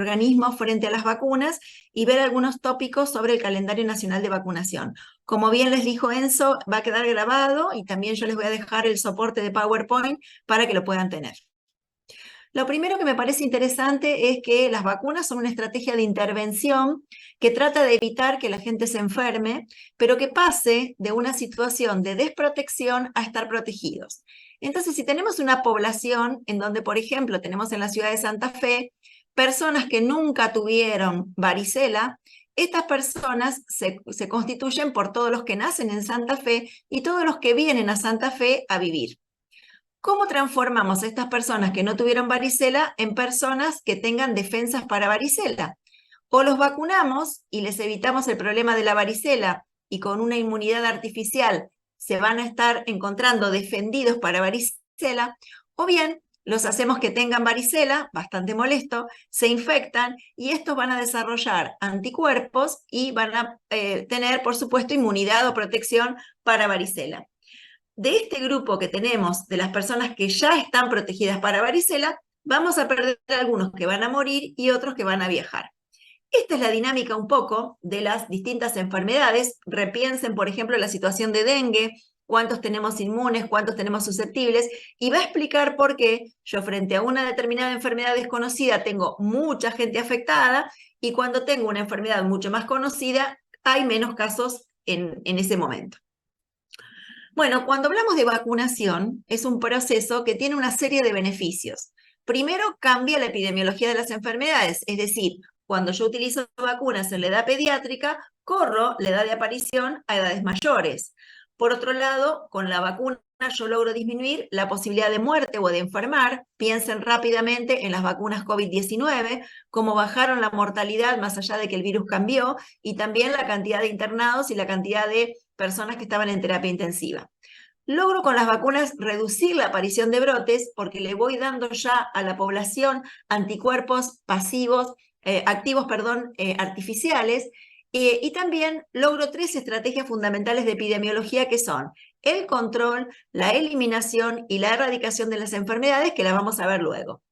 organismo frente a las vacunas y ver algunos tópicos sobre el calendario nacional de vacunación. Como bien les dijo Enzo, va a quedar grabado y también yo les voy a dejar el soporte de PowerPoint para que lo puedan tener. Lo primero que me parece interesante es que las vacunas son una estrategia de intervención que trata de evitar que la gente se enferme, pero que pase de una situación de desprotección a estar protegidos. Entonces, si tenemos una población en donde, por ejemplo, tenemos en la ciudad de Santa Fe personas que nunca tuvieron varicela, estas personas se constituyen por todos los que nacen en Santa Fe y todos los que vienen a Santa Fe a vivir. ¿Cómo transformamos a estas personas que no tuvieron varicela en personas que tengan defensas para varicela? O los vacunamos y les evitamos el problema de la varicela y con una inmunidad artificial se van a estar encontrando defendidos para varicela, o bien los hacemos que tengan varicela, bastante molesto, se infectan y estos van a desarrollar anticuerpos y van a tener, por supuesto, inmunidad o protección para varicela. De este grupo que tenemos, de las personas que ya están protegidas para varicela, vamos a perder algunos que van a morir y otros que van a viajar. Esta es la dinámica un poco de las distintas enfermedades. Repiensen, por ejemplo, la situación de dengue, cuántos tenemos inmunes, cuántos tenemos susceptibles, y va a explicar por qué yo frente a una determinada enfermedad desconocida tengo mucha gente afectada y cuando tengo una enfermedad mucho más conocida hay menos casos en ese momento. Bueno, cuando hablamos de vacunación, es un proceso que tiene una serie de beneficios. Primero, cambia la epidemiología de las enfermedades, es decir, cuando yo utilizo vacunas en la edad pediátrica, corro la edad de aparición a edades mayores. Por otro lado, con la vacuna yo logro disminuir la posibilidad de muerte o de enfermar. Piensen rápidamente en las vacunas COVID-19, cómo bajaron la mortalidad más allá de que el virus cambió, y también la cantidad de internados y la cantidad de personas que estaban en terapia intensiva. Logro con las vacunas reducir la aparición de brotes porque le voy dando ya a la población anticuerpos pasivos, activos, artificiales, y también logro 3 estrategias fundamentales de epidemiología que son el control, la eliminación y la erradicación de las enfermedades, que las vamos a ver luego.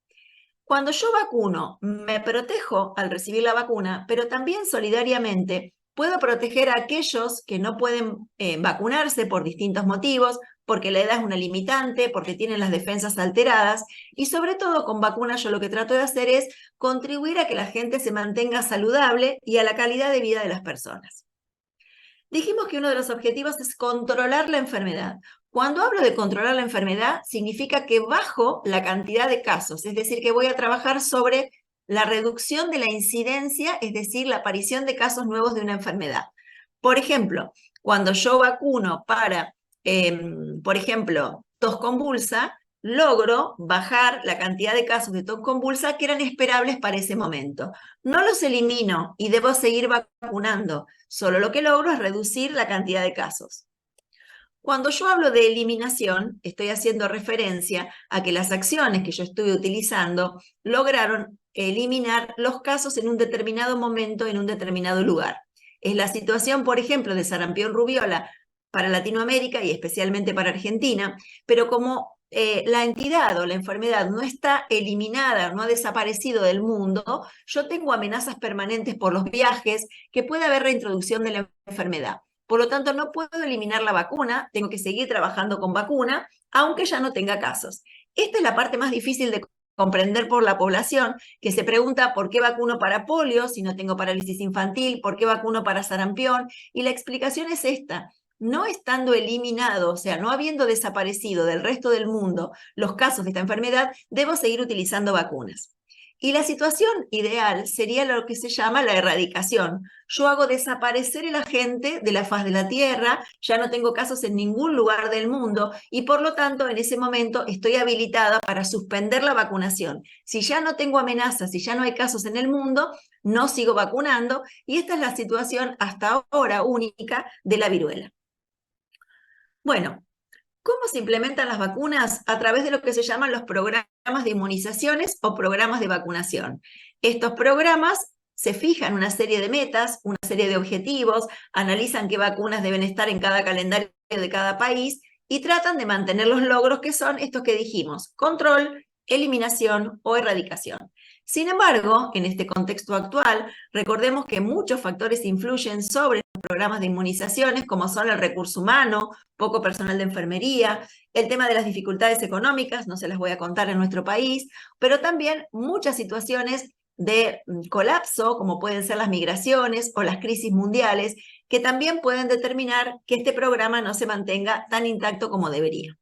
Cuando yo vacuno, me protejo al recibir la vacuna, pero también solidariamente puedo proteger a aquellos que no pueden vacunarse por distintos motivos, porque la edad es una limitante, porque tienen las defensas alteradas, y sobre todo con vacunas yo lo que trato de hacer es contribuir a que la gente se mantenga saludable y a la calidad de vida de las personas. Dijimos que uno de los objetivos es controlar la enfermedad. Cuando hablo de controlar la enfermedad, significa que bajo la cantidad de casos, es decir, que voy a trabajar sobre la reducción de la incidencia, es decir, la aparición de casos nuevos de una enfermedad. Por ejemplo, cuando yo vacuno para, por ejemplo, tos convulsa, logro bajar la cantidad de casos de tos convulsa que eran esperables para ese momento. No los elimino y debo seguir vacunando, solo lo que logro es reducir la cantidad de casos. Cuando yo hablo de eliminación, estoy haciendo referencia a que las acciones que yo estuve utilizando lograron eliminar los casos en un determinado momento, en un determinado lugar. Es la situación, por ejemplo, de sarampión rubiola para Latinoamérica y especialmente para Argentina, pero como la entidad o la enfermedad no está eliminada, no ha desaparecido del mundo, yo tengo amenazas permanentes por los viajes, que puede haber reintroducción de la enfermedad. Por lo tanto, no puedo eliminar la vacuna, tengo que seguir trabajando con vacuna, aunque ya no tenga casos. Esta es la parte más difícil de comprender por la población, que se pregunta por qué vacuno para polio si no tengo parálisis infantil, por qué vacuno para sarampión, y la explicación es esta. No estando eliminado, o sea, no habiendo desaparecido del resto del mundo los casos de esta enfermedad, debo seguir utilizando vacunas. Y la situación ideal sería lo que se llama la erradicación. Yo hago desaparecer el agente de la faz de la Tierra, ya no tengo casos en ningún lugar del mundo y por lo tanto en ese momento estoy habilitada para suspender la vacunación. Si ya no tengo amenazas, si ya no hay casos en el mundo, no sigo vacunando y esta es la situación hasta ahora única de la viruela. Bueno, ¿cómo se implementan las vacunas? A través de lo que se llaman los programas de inmunizaciones o programas de vacunación. Estos programas se fijan una serie de metas, una serie de objetivos, analizan qué vacunas deben estar en cada calendario de cada país y tratan de mantener los logros que son estos que dijimos: control, eliminación o erradicación. Sin embargo, en este contexto actual, recordemos que muchos factores influyen sobre los programas de inmunizaciones, como son el recurso humano, poco personal de enfermería, el tema de las dificultades económicas, no se las voy a contar en nuestro país, pero también muchas situaciones de colapso, como pueden ser las migraciones o las crisis mundiales, que también pueden determinar que este programa no se mantenga tan intacto como debería.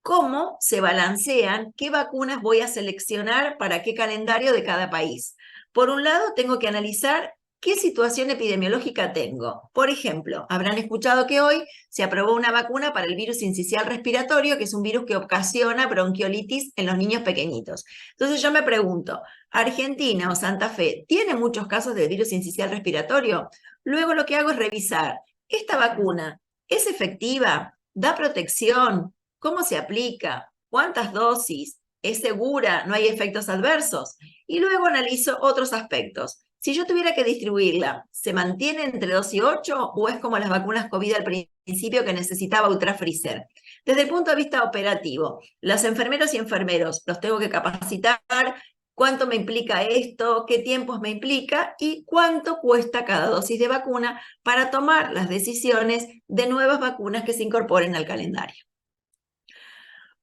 ¿Cómo se balancean qué vacunas voy a seleccionar para qué calendario de cada país? Por un lado, tengo que analizar qué situación epidemiológica tengo. Por ejemplo, habrán escuchado que hoy se aprobó una vacuna para el virus sincicial respiratorio, que es un virus que ocasiona bronquiolitis en los niños pequeñitos. Entonces yo me pregunto, ¿Argentina o Santa Fe tiene muchos casos de virus sincicial respiratorio? Luego lo que hago es revisar, ¿esta vacuna es efectiva? ¿Da protección? ¿Cómo se aplica? ¿Cuántas dosis? ¿Es segura? ¿No hay efectos adversos? Y luego analizo otros aspectos. Si yo tuviera que distribuirla, ¿se mantiene entre 2 y 8 o es como las vacunas COVID al principio que necesitaba ultra freezer? Desde el punto de vista operativo, los enfermeros y enfermeros los tengo que capacitar, cuánto me implica esto, qué tiempos me implica y cuánto cuesta cada dosis de vacuna para tomar las decisiones de nuevas vacunas que se incorporen al calendario.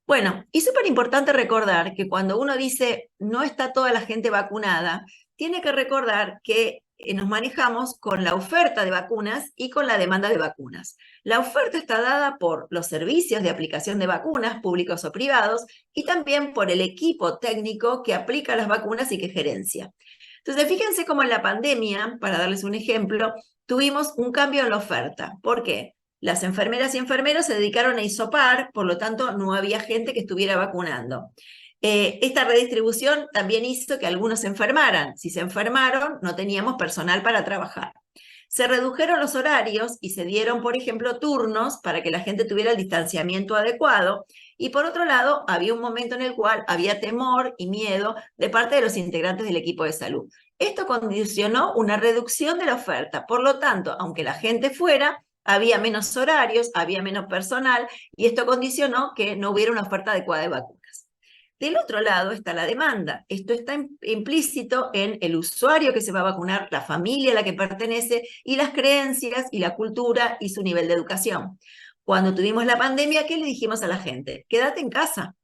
Bueno, y súper importante recordar que cuando uno dice no está toda la gente vacunada, tiene que recordar que nos manejamos con la oferta de vacunas y con la demanda de vacunas. La oferta está dada por los servicios de aplicación de vacunas, públicos o privados, y también por el equipo técnico que aplica las vacunas y que gerencia. Entonces, fíjense cómo en la pandemia, para darles un ejemplo, tuvimos un cambio en la oferta. ¿Por qué? Las enfermeras y enfermeros se dedicaron a hisopar, por lo tanto no había gente que estuviera vacunando. Esta redistribución también hizo que algunos se enfermaran. Si se enfermaron, no teníamos personal para trabajar. Se redujeron los horarios y se dieron, por ejemplo, turnos para que la gente tuviera el distanciamiento adecuado. Y por otro lado, había un momento en el cual había temor y miedo de parte de los integrantes del equipo de salud. Esto condicionó una reducción de la oferta. Por lo tanto, aunque la gente fuera, había menos horarios, había menos personal y esto condicionó que no hubiera una oferta adecuada de vacunas. Del otro lado está la demanda. Esto está implícito en el usuario que se va a vacunar, la familia a la que pertenece y las creencias y la cultura y su nivel de educación. Cuando tuvimos la pandemia, ¿qué le dijimos a la gente? Quédate en casa.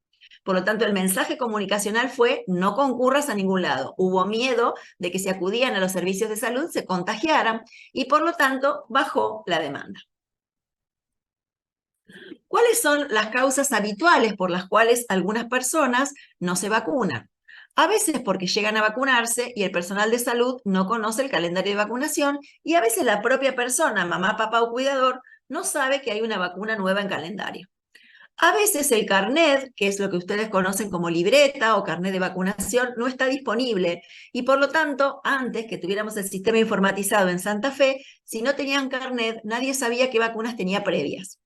Por lo tanto, el mensaje comunicacional fue no concurras a ningún lado. Hubo miedo de que si acudían a los servicios de salud se contagiaran y por lo tanto bajó la demanda. ¿Cuáles son las causas habituales por las cuales algunas personas no se vacunan? A veces porque llegan a vacunarse y el personal de salud no conoce el calendario de vacunación y a veces la propia persona, mamá, papá o cuidador, no sabe que hay una vacuna nueva en calendario. A veces el carnet, que es lo que ustedes conocen como libreta o carnet de vacunación, no está disponible y por lo tanto, antes que tuviéramos el sistema informatizado en Santa Fe, si no tenían carnet, nadie sabía qué vacunas tenía previas.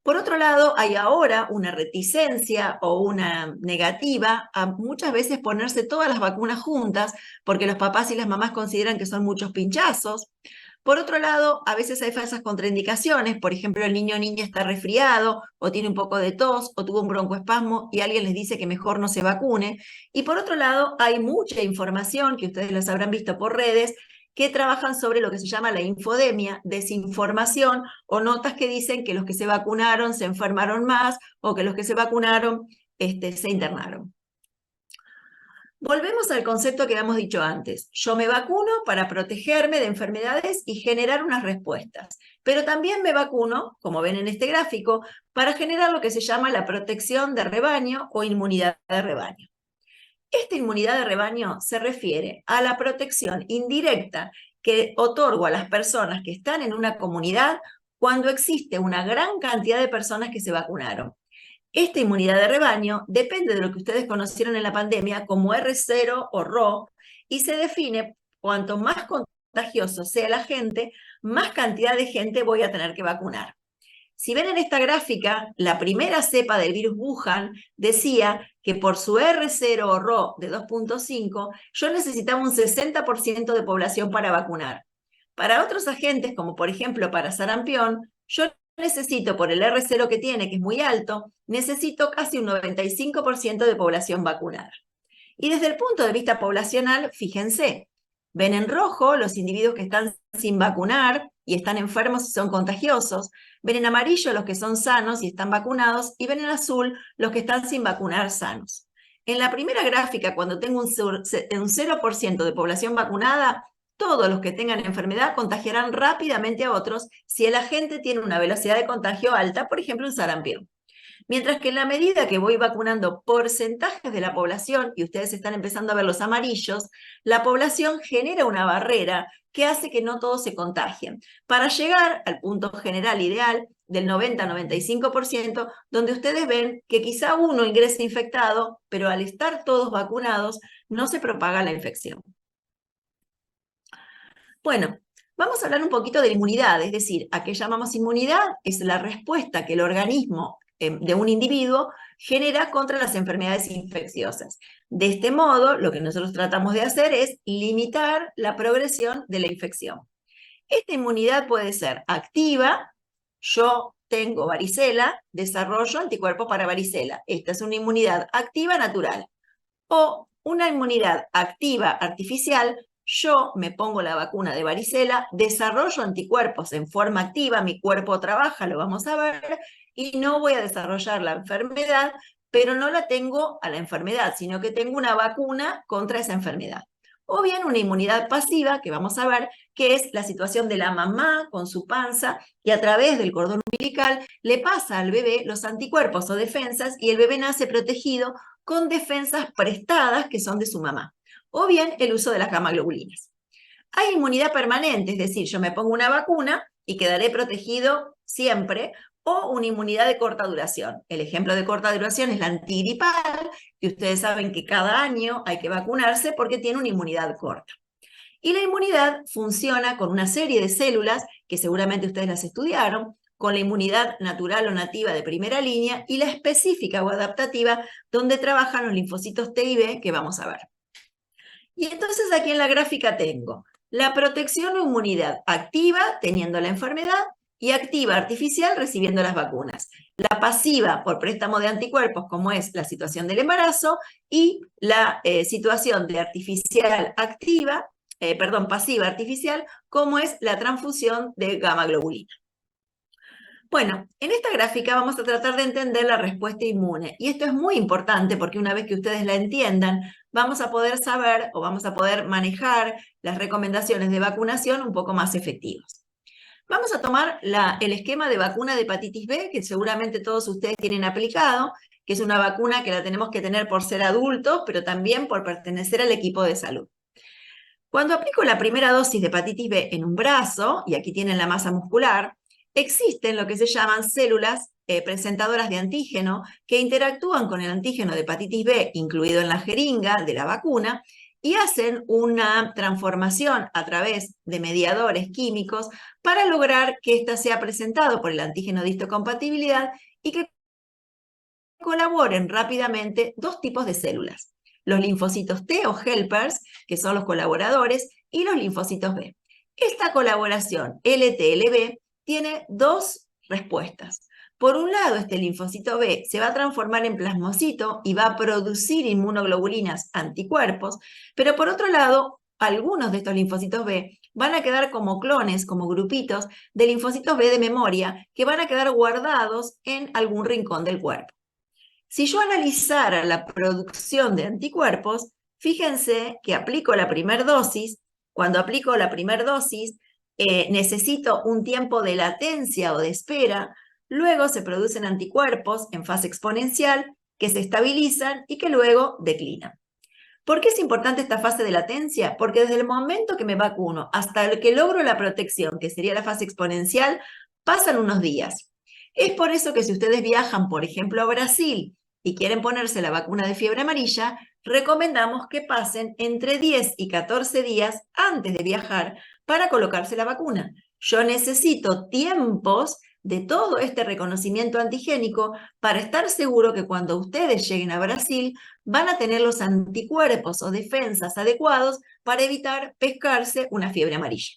Por otro lado, hay ahora una reticencia o una negativa a muchas veces ponerse todas las vacunas juntas porque los papás y las mamás consideran que son muchos pinchazos. Por otro lado, a veces hay falsas contraindicaciones, por ejemplo, el niño o niña está resfriado o tiene un poco de tos o tuvo un broncoespasmo y alguien les dice que mejor no se vacune. Y por otro lado, hay mucha información que ustedes las habrán visto por redes que trabajan sobre lo que se llama la infodemia, desinformación o notas que dicen que los que se vacunaron se enfermaron más o que los que se vacunaron se internaron. Volvemos al concepto que habíamos dicho antes. Yo me vacuno para protegerme de enfermedades y generar unas respuestas, pero también me vacuno, como ven en este gráfico, para generar lo que se llama la protección de rebaño o inmunidad de rebaño. Esta inmunidad de rebaño se refiere a la protección indirecta que otorgo a las personas que están en una comunidad cuando existe una gran cantidad de personas que se vacunaron. Esta inmunidad de rebaño depende de lo que ustedes conocieron en la pandemia como R0 o RO y se define cuanto más contagioso sea la gente, más cantidad de gente voy a tener que vacunar. Si ven en esta gráfica, la primera cepa del virus Wuhan decía que por su R0 o RO de 2.5, yo necesitaba un 60% de población para vacunar. Para otros agentes, como por ejemplo para sarampión, yo necesito, por el R0 que tiene, que es muy alto, necesito casi un 95% de población vacunada. Y desde el punto de vista poblacional, fíjense, ven en rojo los individuos que están sin vacunar y están enfermos y son contagiosos, ven en amarillo los que son sanos y están vacunados, y ven en azul los que están sin vacunar sanos. En la primera gráfica, cuando tengo un 0% de población vacunada, todos los que tengan enfermedad contagiarán rápidamente a otros si el agente tiene una velocidad de contagio alta, por ejemplo, un sarampión. Mientras que en la medida que voy vacunando porcentajes de la población, y ustedes están empezando a ver los amarillos, la población genera una barrera que hace que no todos se contagien, para llegar al punto general ideal del 90-95%, donde ustedes ven que quizá uno ingrese infectado, pero al estar todos vacunados no se propaga la infección. Bueno, vamos a hablar un poquito de la inmunidad, es decir, ¿a qué llamamos inmunidad? Es la respuesta que el organismo de un individuo genera contra las enfermedades infecciosas. De este modo, lo que nosotros tratamos de hacer es limitar la progresión de la infección. Esta inmunidad puede ser activa. Yo tengo varicela, desarrollo anticuerpos para varicela. Esta es una inmunidad activa natural. O una inmunidad activa artificial. Yo me pongo la vacuna de varicela, desarrollo anticuerpos en forma activa, mi cuerpo trabaja, lo vamos a ver, y no voy a desarrollar la enfermedad, pero no la tengo a la enfermedad, sino que tengo una vacuna contra esa enfermedad. O bien una inmunidad pasiva, que vamos a ver, que es la situación de la mamá con su panza y a través del cordón umbilical le pasa al bebé los anticuerpos o defensas y el bebé nace protegido con defensas prestadas que son de su mamá. O bien el uso de las gamaglobulinas. Hay inmunidad permanente, es decir, yo me pongo una vacuna y quedaré protegido siempre, o una inmunidad de corta duración. El ejemplo de corta duración es la antigripal, que ustedes saben que cada año hay que vacunarse porque tiene una inmunidad corta. Y la inmunidad funciona con una serie de células que seguramente ustedes las estudiaron, con la inmunidad natural o nativa de primera línea y la específica o adaptativa, donde trabajan los linfocitos T y B que vamos a ver. Y entonces aquí en la gráfica tengo la protección o inmunidad activa teniendo la enfermedad y activa artificial recibiendo las vacunas. La pasiva por préstamo de anticuerpos, como es la situación del embarazo, y la situación de artificial activa, pasiva artificial, como es la transfusión de gamma globulina. Bueno, en esta gráfica vamos a tratar de entender la respuesta inmune. Y esto es muy importante porque una vez que ustedes la entiendan, vamos a poder saber o vamos a poder manejar las recomendaciones de vacunación un poco más efectivas. Vamos a tomar el esquema de vacuna de hepatitis B, que seguramente todos ustedes tienen aplicado, que es una vacuna que la tenemos que tener por ser adultos, pero también por pertenecer al equipo de salud. Cuando aplico la primera dosis de hepatitis B en un brazo, y aquí tienen la masa muscular, existen lo que se llaman células presentadoras de antígeno que interactúan con el antígeno de hepatitis B incluido en la jeringa de la vacuna y hacen una transformación a través de mediadores químicos para lograr que ésta sea presentado por el antígeno de histocompatibilidad y que colaboren rápidamente dos tipos de células: los linfocitos T o helpers, que son los colaboradores, y los linfocitos B. Esta colaboración LT-LB tiene dos respuestas. Por un lado, este linfocito B se va a transformar en plasmocito y va a producir inmunoglobulinas anticuerpos, pero por otro lado, algunos de estos linfocitos B van a quedar como clones, como grupitos de linfocitos B de memoria que van a quedar guardados en algún rincón del cuerpo. Si yo analizara la producción de anticuerpos, fíjense que aplico la primera dosis. Cuando aplico la primera dosis, necesito un tiempo de latencia o de espera. Luego se producen anticuerpos en fase exponencial que se estabilizan y que luego declinan. ¿Por qué es importante esta fase de latencia? Porque desde el momento que me vacuno hasta el que logro la protección, que sería la fase exponencial, pasan unos días. Es por eso que si ustedes viajan, por ejemplo, a Brasil y quieren ponerse la vacuna de fiebre amarilla, recomendamos que pasen entre 10 y 14 días antes de viajar para colocarse la vacuna. Yo necesito tiempos de todo este reconocimiento antigénico para estar seguro que cuando ustedes lleguen a Brasil van a tener los anticuerpos o defensas adecuados para evitar pescarse una fiebre amarilla.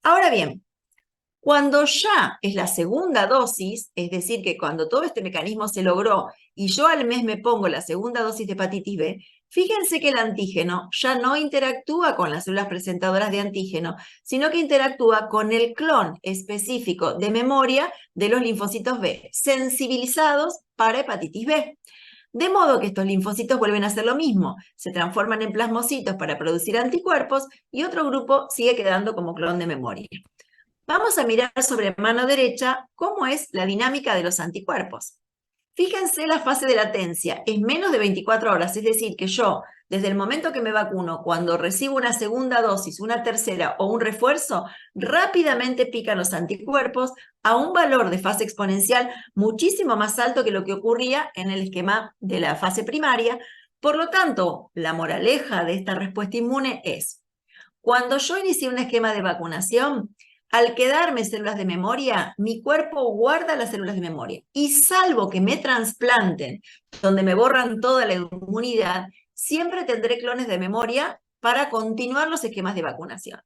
Ahora bien, Cuando ya es la segunda dosis, es decir, que cuando todo este mecanismo se logró y yo al mes me pongo la segunda dosis de hepatitis B, fíjense que el antígeno ya no interactúa con las células presentadoras de antígeno, sino que interactúa con el clon específico de memoria de los linfocitos B, sensibilizados para hepatitis B. De modo que estos linfocitos vuelven a hacer lo mismo, se transforman en plasmocitos para producir anticuerpos y otro grupo sigue quedando como clon de memoria. Vamos a mirar sobre mano derecha cómo es la dinámica de los anticuerpos. Fíjense la fase de latencia, es menos de 24 horas, es decir, que yo, desde el momento que me vacuno, cuando recibo una segunda dosis, una tercera o un refuerzo, rápidamente pican los anticuerpos a un valor de fase exponencial muchísimo más alto que lo que ocurría en el esquema de la fase primaria. Por lo tanto, la moraleja de esta respuesta inmune es, cuando yo inicié un esquema de vacunación, al quedarme células de memoria, mi cuerpo guarda las células de memoria. Y salvo que me trasplanten, donde me borran toda la inmunidad, siempre tendré clones de memoria para continuar los esquemas de vacunación.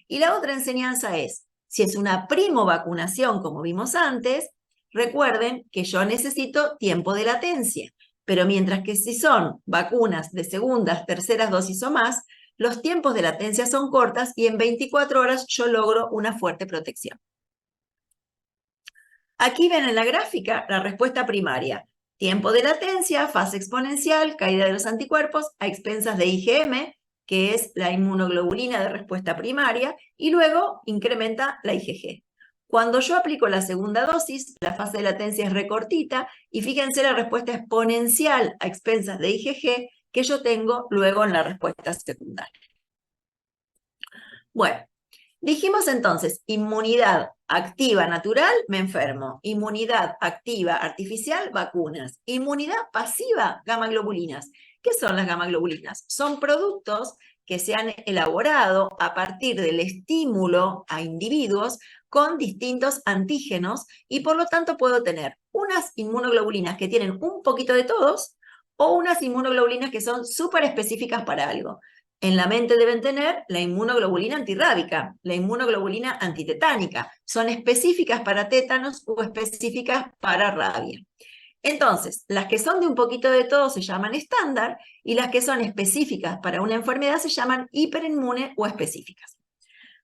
Y la otra enseñanza es, si es una primo vacunación, como vimos antes, recuerden que yo necesito tiempo de latencia. Pero mientras que si son vacunas de segundas, terceras dosis o más, los tiempos de latencia son cortas y en 24 horas yo logro una fuerte protección. Aquí ven en la gráfica la respuesta primaria. Tiempo de latencia, fase exponencial, caída de los anticuerpos a expensas de IgM, que es la inmunoglobulina de respuesta primaria, y luego incrementa la IgG. Cuando yo aplico la segunda dosis, la fase de latencia es recortita, y fíjense la respuesta exponencial a expensas de IgG que yo tengo luego en la respuesta secundaria. Bueno, dijimos entonces, inmunidad activa natural, me enfermo. Inmunidad activa artificial, vacunas. Inmunidad pasiva, gamma-globulinas. ¿Qué son las gamma-globulinas? Son productos que se han elaborado a partir del estímulo a individuos con distintos antígenos y por lo tanto puedo tener unas inmunoglobulinas que tienen un poquito de todos o unas inmunoglobulinas que son súper específicas para algo. En la mente deben tener la inmunoglobulina antirrábica, la inmunoglobulina antitetánica. Son específicas para tétanos o específicas para rabia. Entonces, las que son de un poquito de todo se llaman estándar y las que son específicas para una enfermedad se llaman hiperinmune o específicas.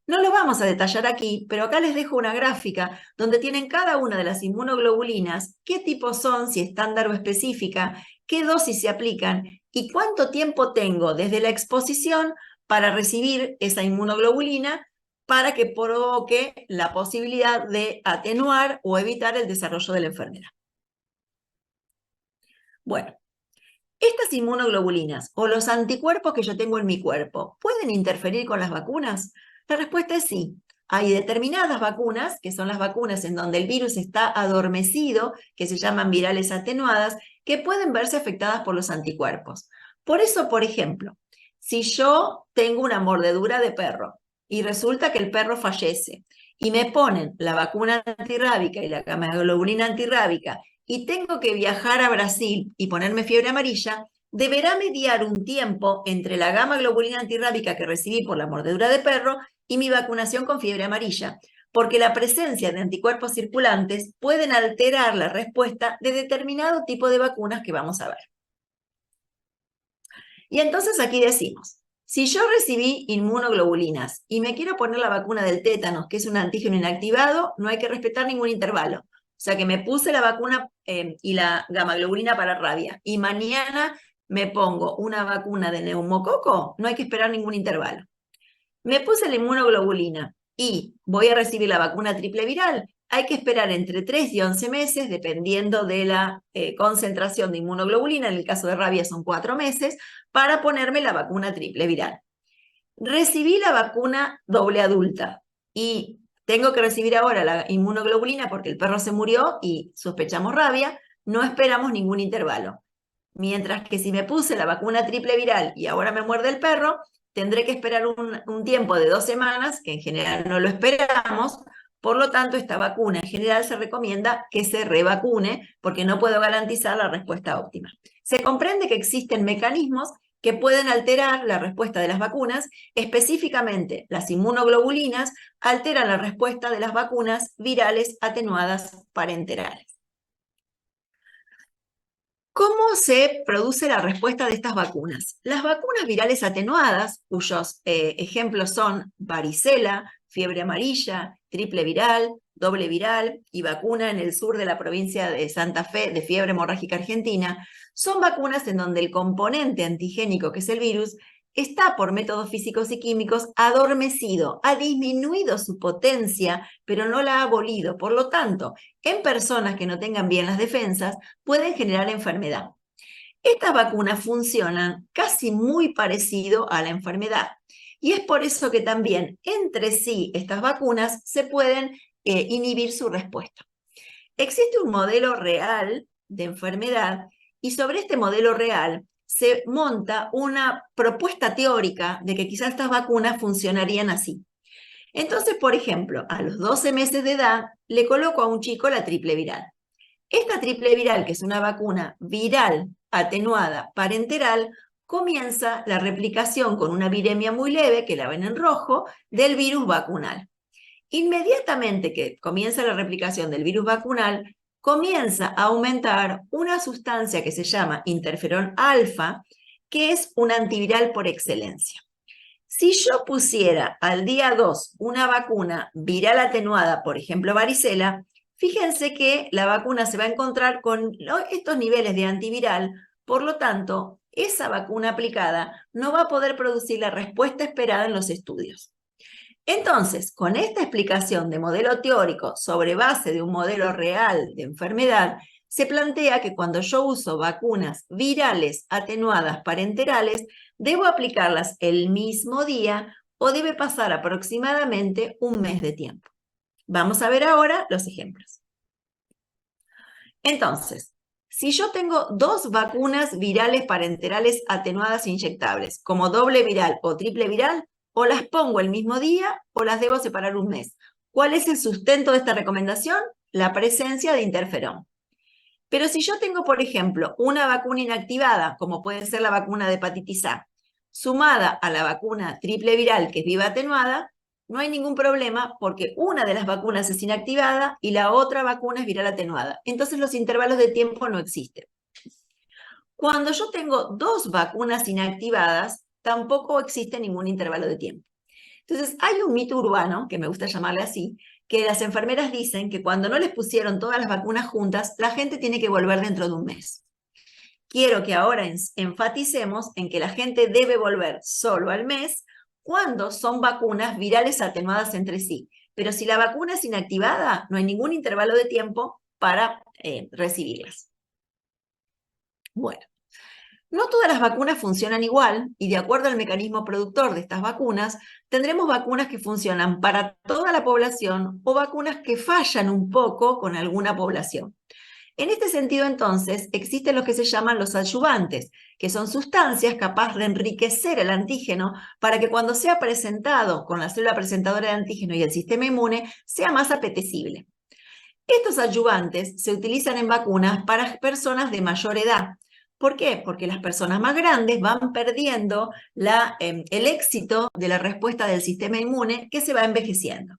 No lo vamos a detallar aquí, pero acá les dejo una gráfica donde tienen cada una de las inmunoglobulinas, qué tipo son, si estándar o específica, qué dosis se aplican y cuánto tiempo tengo desde la exposición para recibir esa inmunoglobulina para que provoque la posibilidad de atenuar o evitar el desarrollo de la enfermedad. Bueno, estas inmunoglobulinas o los anticuerpos que yo tengo en mi cuerpo, ¿pueden interferir con las vacunas? La respuesta es sí. Hay determinadas vacunas, que son las vacunas en donde el virus está adormecido, que se llaman virales atenuadas, que pueden verse afectadas por los anticuerpos. Por eso, por ejemplo, si yo tengo una mordedura de perro y resulta que el perro fallece y me ponen la vacuna antirrábica y la gamma-globulina antirrábica y tengo que viajar a Brasil y ponerme fiebre amarilla, deberá mediar un tiempo entre la gamma-globulina antirrábica que recibí por la mordedura de perro y mi vacunación con fiebre amarilla, porque la presencia de anticuerpos circulantes pueden alterar la respuesta de determinado tipo de vacunas que vamos a ver. Y entonces aquí decimos, si yo recibí inmunoglobulinas y me quiero poner la vacuna del tétanos, que es un antígeno inactivado, no hay que respetar ningún intervalo. O sea que me puse la vacuna y la gamma-globulina para rabia y mañana me pongo una vacuna de neumococo, no hay que esperar ningún intervalo. Me puse la inmunoglobulina y voy a recibir la vacuna triple viral. Hay que esperar entre 3 y 11 meses, dependiendo de la concentración de inmunoglobulina. En el caso de rabia son 4 meses, para ponerme la vacuna triple viral. Recibí la vacuna doble adulta y tengo que recibir ahora la inmunoglobulina porque el perro se murió y sospechamos rabia. No esperamos ningún intervalo. Mientras que si me puse la vacuna triple viral y ahora me muerde el perro, tendré que esperar un tiempo de 2 semanas, que en general no lo esperamos. Por lo tanto, esta vacuna en general se recomienda que se revacune porque no puedo garantizar la respuesta óptima. Se comprende que existen mecanismos que pueden alterar la respuesta de las vacunas, específicamente las inmunoglobulinas alteran la respuesta de las vacunas virales atenuadas parenterales. ¿Cómo se produce la respuesta de estas vacunas? Las vacunas virales atenuadas, cuyos ejemplos son varicela, fiebre amarilla, triple viral, doble viral y vacuna en el sur de la provincia de Santa Fe de fiebre hemorrágica argentina, son vacunas en donde el componente antigénico, que es el virus, está por métodos físicos y químicos adormecido, ha disminuido su potencia, pero no la ha abolido. Por lo tanto, en personas que no tengan bien las defensas, pueden generar enfermedad. Estas vacunas funcionan casi muy parecido a la enfermedad. Y es por eso que también entre sí estas vacunas se pueden inhibir su respuesta. Existe un modelo real de enfermedad y sobre este modelo real se monta una propuesta teórica de que quizás estas vacunas funcionarían así. Entonces, por ejemplo, a los 12 meses de edad le coloco a un chico la triple viral. Esta triple viral, que es una vacuna viral atenuada parenteral, comienza la replicación con una viremia muy leve, que la ven en rojo, del virus vacunal. Inmediatamente que comienza la replicación del virus vacunal, comienza a aumentar una sustancia que se llama interferón alfa, que es un antiviral por excelencia. Si yo pusiera al día 2 una vacuna viral atenuada, por ejemplo varicela, fíjense que la vacuna se va a encontrar con estos niveles de antiviral, por lo tanto, esa vacuna aplicada no va a poder producir la respuesta esperada en los estudios. Entonces, con esta explicación de modelo teórico sobre base de un modelo real de enfermedad, se plantea que cuando yo uso vacunas virales atenuadas parenterales, debo aplicarlas el mismo día o debe pasar aproximadamente un mes de tiempo. Vamos a ver ahora los ejemplos. Entonces, si yo tengo dos vacunas virales parenterales atenuadas inyectables, como doble viral o triple viral, o las pongo el mismo día o las debo separar un mes. ¿Cuál es el sustento de esta recomendación? La presencia de interferón. Pero si yo tengo, por ejemplo, una vacuna inactivada, como puede ser la vacuna de hepatitis A, sumada a la vacuna triple viral que es viva atenuada, no hay ningún problema porque una de las vacunas es inactivada y la otra vacuna es viral atenuada. Entonces los intervalos de tiempo no existen. Cuando yo tengo dos vacunas inactivadas, tampoco existe ningún intervalo de tiempo. Entonces hay un mito urbano, que me gusta llamarle así, que las enfermeras dicen que cuando no les pusieron todas las vacunas juntas, la gente tiene que volver dentro de un mes. Quiero que ahora enfaticemos en que la gente debe volver solo al mes cuando son vacunas virales atenuadas entre sí. Pero si la vacuna es inactivada, no hay ningún intervalo de tiempo para recibirlas. Bueno, no todas las vacunas funcionan igual y de acuerdo al mecanismo productor de estas vacunas, tendremos vacunas que funcionan para toda la población o vacunas que fallan un poco con alguna población. En este sentido, entonces, existen los que se llaman los adyuvantes, que son sustancias capaces de enriquecer el antígeno para que cuando sea presentado con la célula presentadora de antígeno y el sistema inmune, sea más apetecible. Estos adyuvantes se utilizan en vacunas para personas de mayor edad. ¿Por qué? Porque las personas más grandes van perdiendo el éxito de la respuesta del sistema inmune que se va envejeciendo.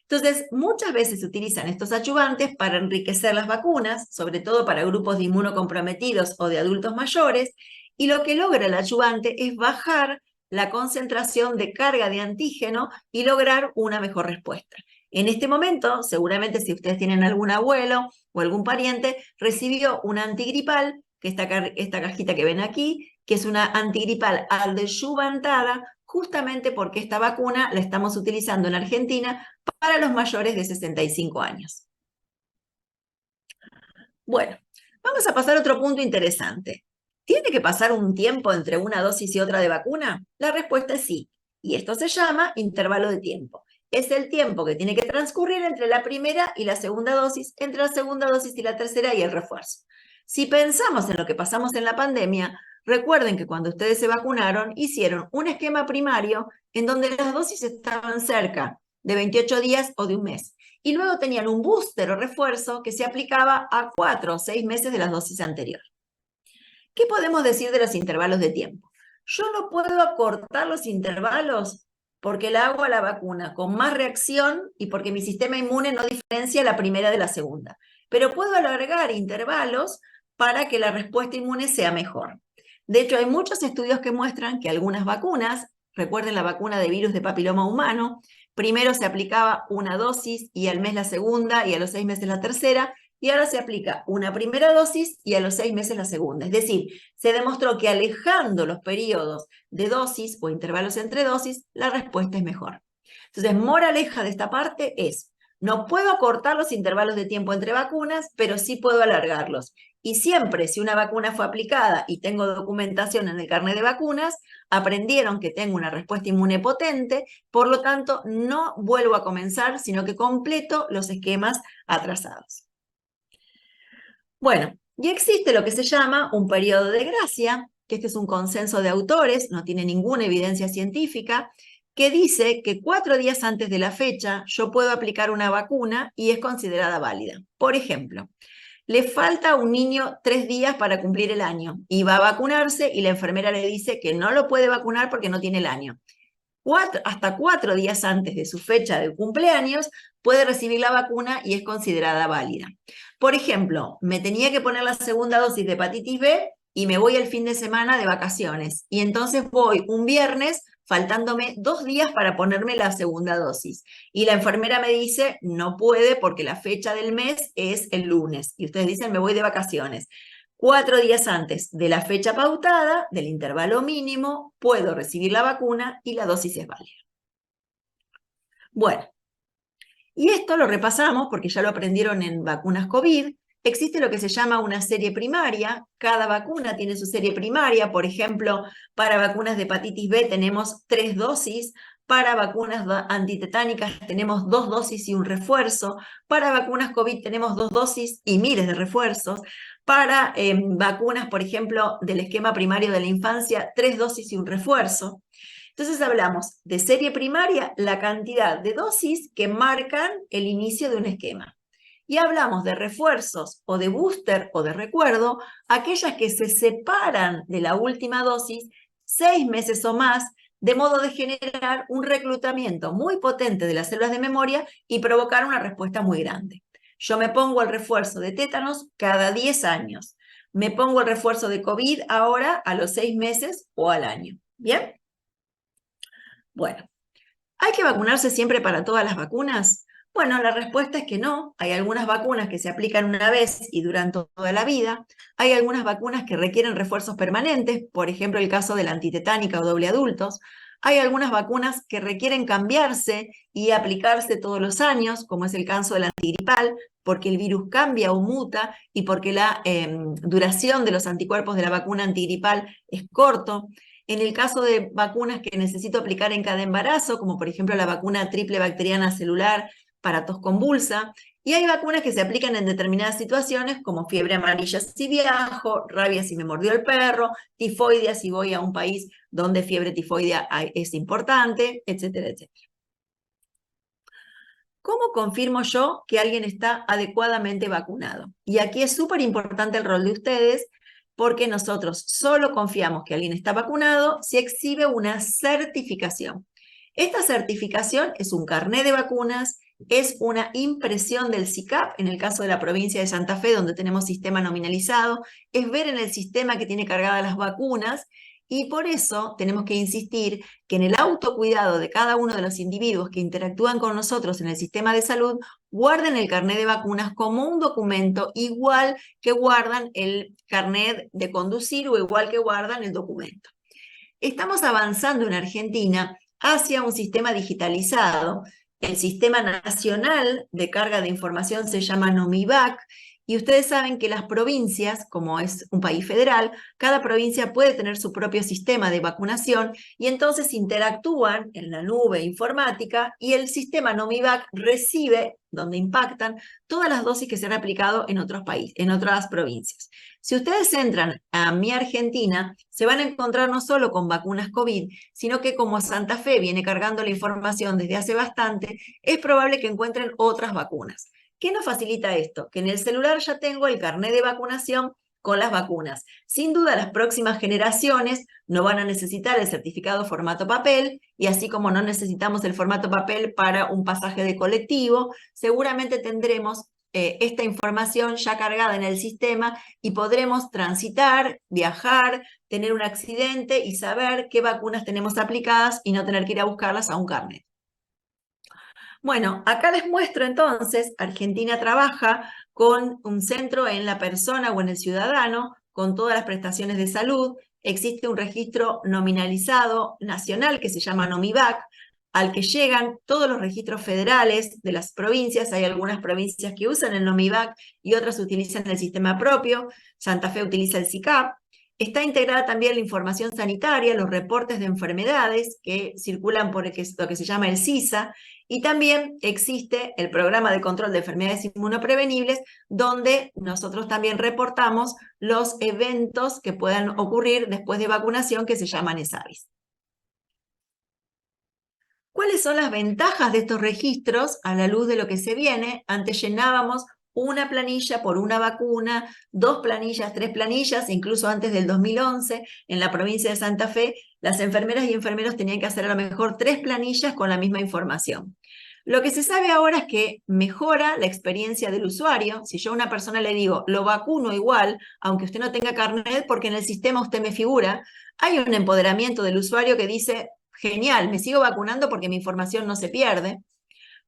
Entonces, muchas veces se utilizan estos adyuvantes para enriquecer las vacunas, sobre todo para grupos de inmunocomprometidos o de adultos mayores, y lo que logra el adyuvante es bajar la concentración de carga de antígeno y lograr una mejor respuesta. En este momento, seguramente si ustedes tienen algún abuelo o algún pariente, recibió una antigripal, que esta cajita que ven aquí, que es una antigripal adyuvantada, justamente porque esta vacuna la estamos utilizando en Argentina para los mayores de 65 años. Bueno, vamos a pasar a otro punto interesante. ¿Tiene que pasar un tiempo entre una dosis y otra de vacuna? La respuesta es sí, y esto se llama intervalo de tiempo. Es el tiempo que tiene que transcurrir entre la primera y la segunda dosis, entre la segunda dosis y la tercera y el refuerzo. Si pensamos en lo que pasamos en la pandemia, recuerden que cuando ustedes se vacunaron, hicieron un esquema primario en donde las dosis estaban cerca de 28 días o de un mes. Y luego tenían un booster o refuerzo que se aplicaba a 4 o 6 meses de las dosis anteriores. ¿Qué podemos decir de los intervalos de tiempo? Yo no puedo acortar los intervalos porque la hago a la vacuna con más reacción y porque mi sistema inmune no diferencia la primera de la segunda. Pero puedo alargar intervalos para que la respuesta inmune sea mejor. De hecho, hay muchos estudios que muestran que algunas vacunas, recuerden la vacuna de virus de papiloma humano, primero se aplicaba una dosis y al mes la segunda y a los 6 meses la tercera, y ahora se aplica una primera dosis y a los 6 meses la segunda. Es decir, se demostró que alejando los periodos de dosis o intervalos entre dosis, la respuesta es mejor. Entonces, moraleja de esta parte es, no puedo acortar los intervalos de tiempo entre vacunas, pero sí puedo alargarlos. Y siempre, si una vacuna fue aplicada y tengo documentación en el carnet de vacunas, aprendieron que tengo una respuesta inmune potente, por lo tanto, no vuelvo a comenzar, sino que completo los esquemas atrasados. Bueno, y existe lo que se llama un periodo de gracia, que este es un consenso de autores, no tiene ninguna evidencia científica, que dice que 4 días antes de la fecha yo puedo aplicar una vacuna y es considerada válida. Por ejemplo, le falta a un niño 3 días para cumplir el año y va a vacunarse y la enfermera le dice que no lo puede vacunar porque no tiene el año. Hasta 4 días antes de su fecha de cumpleaños puede recibir la vacuna y es considerada válida. Por ejemplo, me tenía que poner la segunda dosis de hepatitis B y me voy el fin de semana de vacaciones. Y entonces voy un viernes faltándome 2 días para ponerme la segunda dosis. Y la enfermera me dice, no puede porque la fecha del mes es el lunes. Y ustedes dicen, me voy de vacaciones. 4 días antes de la fecha pautada, del intervalo mínimo, puedo recibir la vacuna y la dosis es válida. Bueno, y esto lo repasamos porque ya lo aprendieron en vacunas COVID. Existe lo que se llama una serie primaria. Cada vacuna tiene su serie primaria. Por ejemplo, para vacunas de hepatitis B tenemos 3 dosis. Para vacunas antitetánicas tenemos 2 dosis y un refuerzo. Para vacunas COVID tenemos 2 dosis y miles de refuerzos. Para vacunas, por ejemplo, del esquema primario de la infancia, 3 dosis y un refuerzo. Entonces hablamos de serie primaria, la cantidad de dosis que marcan el inicio de un esquema. Y hablamos de refuerzos o de booster o de recuerdo, aquellas que se separan de la última dosis 6 meses o más, de modo de generar un reclutamiento muy potente de las células de memoria y provocar una respuesta muy grande. Yo me pongo el refuerzo de tétanos cada 10 años. Me pongo el refuerzo de COVID ahora a los 6 meses o al año. ¿Bien? Bueno, ¿hay que vacunarse siempre para todas las vacunas? Bueno, la respuesta es que no. Hay algunas vacunas que se aplican una vez y duran toda la vida. Hay algunas vacunas que requieren refuerzos permanentes, por ejemplo, el caso de la antitetánica o doble adultos. Hay algunas vacunas que requieren cambiarse y aplicarse todos los años, como es el caso de la antigripal, porque el virus cambia o muta y porque la duración de los anticuerpos de la vacuna antigripal es corto. En el caso de vacunas que necesito aplicar en cada embarazo, como por ejemplo la vacuna triple bacteriana celular para tos convulsa, y hay vacunas que se aplican en determinadas situaciones, como fiebre amarilla si viajo, rabia si me mordió el perro, tifoidea si voy a un país donde fiebre tifoidea es importante, etcétera, etcétera. ¿Cómo confirmo yo que alguien está adecuadamente vacunado? Y aquí es súper importante el rol de ustedes, porque nosotros solo confiamos que alguien está vacunado si exhibe una certificación. Esta certificación es un carnet de vacunas, es una impresión del SICAP, en el caso de la provincia de Santa Fe, donde tenemos sistema nominalizado, es ver en el sistema que tiene cargadas las vacunas, y por eso tenemos que insistir que en el autocuidado de cada uno de los individuos que interactúan con nosotros en el sistema de salud, guarden el carnet de vacunas como un documento igual que guardan el carnet de conducir o igual que guardan el documento. Estamos avanzando en Argentina hacia un sistema digitalizado. El Sistema Nacional de Carga de Información se llama NOMIVAC, y ustedes saben que las provincias, como es un país federal, cada provincia puede tener su propio sistema de vacunación y entonces interactúan en la nube informática y el sistema NOMIVAC recibe, donde impactan, todas las dosis que se han aplicado en otros países, en otras provincias. Si ustedes entran a Mi Argentina, se van a encontrar no solo con vacunas COVID, sino que como Santa Fe viene cargando la información desde hace bastante, es probable que encuentren otras vacunas. ¿Qué nos facilita esto? Que en el celular ya tengo el carnet de vacunación con las vacunas. Sin duda, las próximas generaciones no van a necesitar el certificado formato papel, y así como no necesitamos el formato papel para un pasaje de colectivo, seguramente tendremos esta información ya cargada en el sistema y podremos transitar, viajar, tener un accidente y saber qué vacunas tenemos aplicadas y no tener que ir a buscarlas a un carnet. Bueno, acá les muestro entonces, Argentina trabaja con un centro en la persona o en el ciudadano, con todas las prestaciones de salud. Existe un registro nominalizado nacional que se llama NOMIVAC, al que llegan todos los registros federales de las provincias. Hay algunas provincias que usan el NOMIVAC y otras utilizan el sistema propio. Santa Fe utiliza el SICAP. Está integrada también la información sanitaria, los reportes de enfermedades que circulan por lo que se llama el CISA, y también existe el programa de control de enfermedades inmunoprevenibles, donde nosotros también reportamos los eventos que puedan ocurrir después de vacunación, que se llaman ESAVIS. ¿Cuáles son las ventajas de estos registros a la luz de lo que se viene? Antes llenábamos una planilla por una vacuna, 2 planillas, 3 planillas, incluso antes del 2011, en la provincia de Santa Fe, las enfermeras y enfermeros tenían que hacer a lo mejor 3 planillas con la misma información. Lo que se sabe ahora es que mejora la experiencia del usuario. Si yo a una persona le digo, lo vacuno igual, aunque usted no tenga carnet, porque en el sistema usted me figura, hay un empoderamiento del usuario que dice, genial, me sigo vacunando porque mi información no se pierde.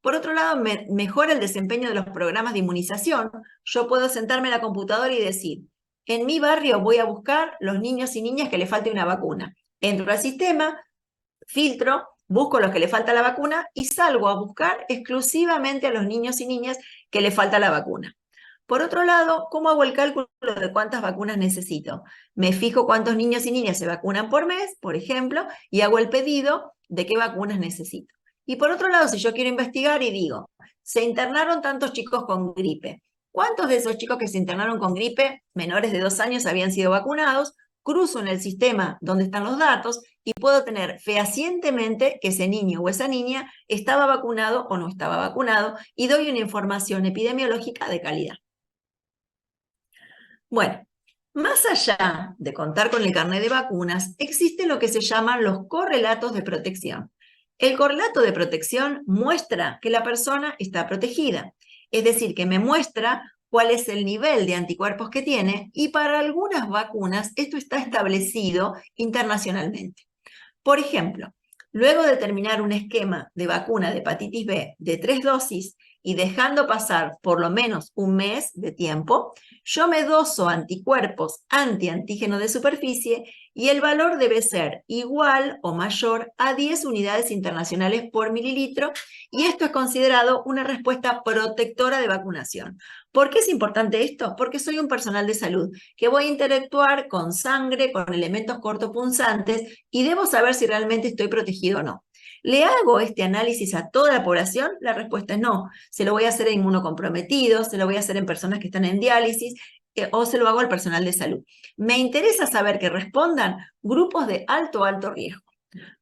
Por otro lado, mejora el desempeño de los programas de inmunización. Yo puedo sentarme en la computadora y decir, en mi barrio voy a buscar los niños y niñas que le falte una vacuna. Entro al sistema, filtro, busco los que le falta la vacuna y salgo a buscar exclusivamente a los niños y niñas que le falta la vacuna. Por otro lado, ¿cómo hago el cálculo de cuántas vacunas necesito? Me fijo cuántos niños y niñas se vacunan por mes, por ejemplo, y hago el pedido de qué vacunas necesito. Y por otro lado, si yo quiero investigar y digo, se internaron tantos chicos con gripe, ¿cuántos de esos chicos que se internaron con gripe, menores de 2 años, habían sido vacunados? Cruzo en el sistema donde están los datos y puedo tener fehacientemente que ese niño o esa niña estaba vacunado o no estaba vacunado, y doy una información epidemiológica de calidad. Bueno, más allá de contar con el carnet de vacunas, existen lo que se llaman los correlatos de protección. El correlato de protección muestra que la persona está protegida, es decir, que me muestra cuál es el nivel de anticuerpos que tiene, y para algunas vacunas esto está establecido internacionalmente. Por ejemplo, luego de terminar un esquema de vacuna de hepatitis B de 3 dosis y dejando pasar por lo menos un mes de tiempo, yo me doso anticuerpos anti-antígeno de superficie y el valor debe ser igual o mayor a 10 unidades internacionales por mililitro, y esto es considerado una respuesta protectora de vacunación. ¿Por qué es importante esto? Porque soy un personal de salud que voy a interactuar con sangre, con elementos cortopunzantes, y debo saber si realmente estoy protegido o no. ¿Le hago este análisis a toda la población? La respuesta es no. Se lo voy a hacer a inmunocomprometidos, se lo voy a hacer en personas que están en diálisis, o se lo hago al personal de salud. Me interesa saber que respondan grupos de alto riesgo.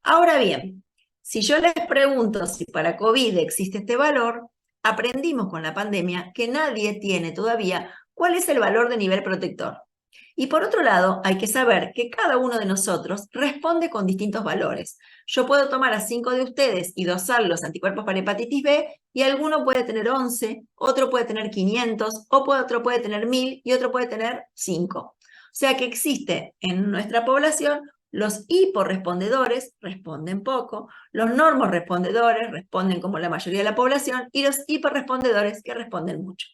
Ahora bien, si yo les pregunto si para COVID existe este valor, aprendimos con la pandemia que nadie tiene todavía cuál es el valor de nivel protector. Y por otro lado, hay que saber que cada uno de nosotros responde con distintos valores. Yo puedo tomar a 5 de ustedes y dosar los anticuerpos para hepatitis B, y alguno puede tener 11, otro puede tener 500, otro puede tener 1000 y otro puede tener 5. O sea que existe en nuestra población los hiporrespondedores, responden poco, los normorespondedores responden como la mayoría de la población, y los hiperrespondedores, que responden mucho.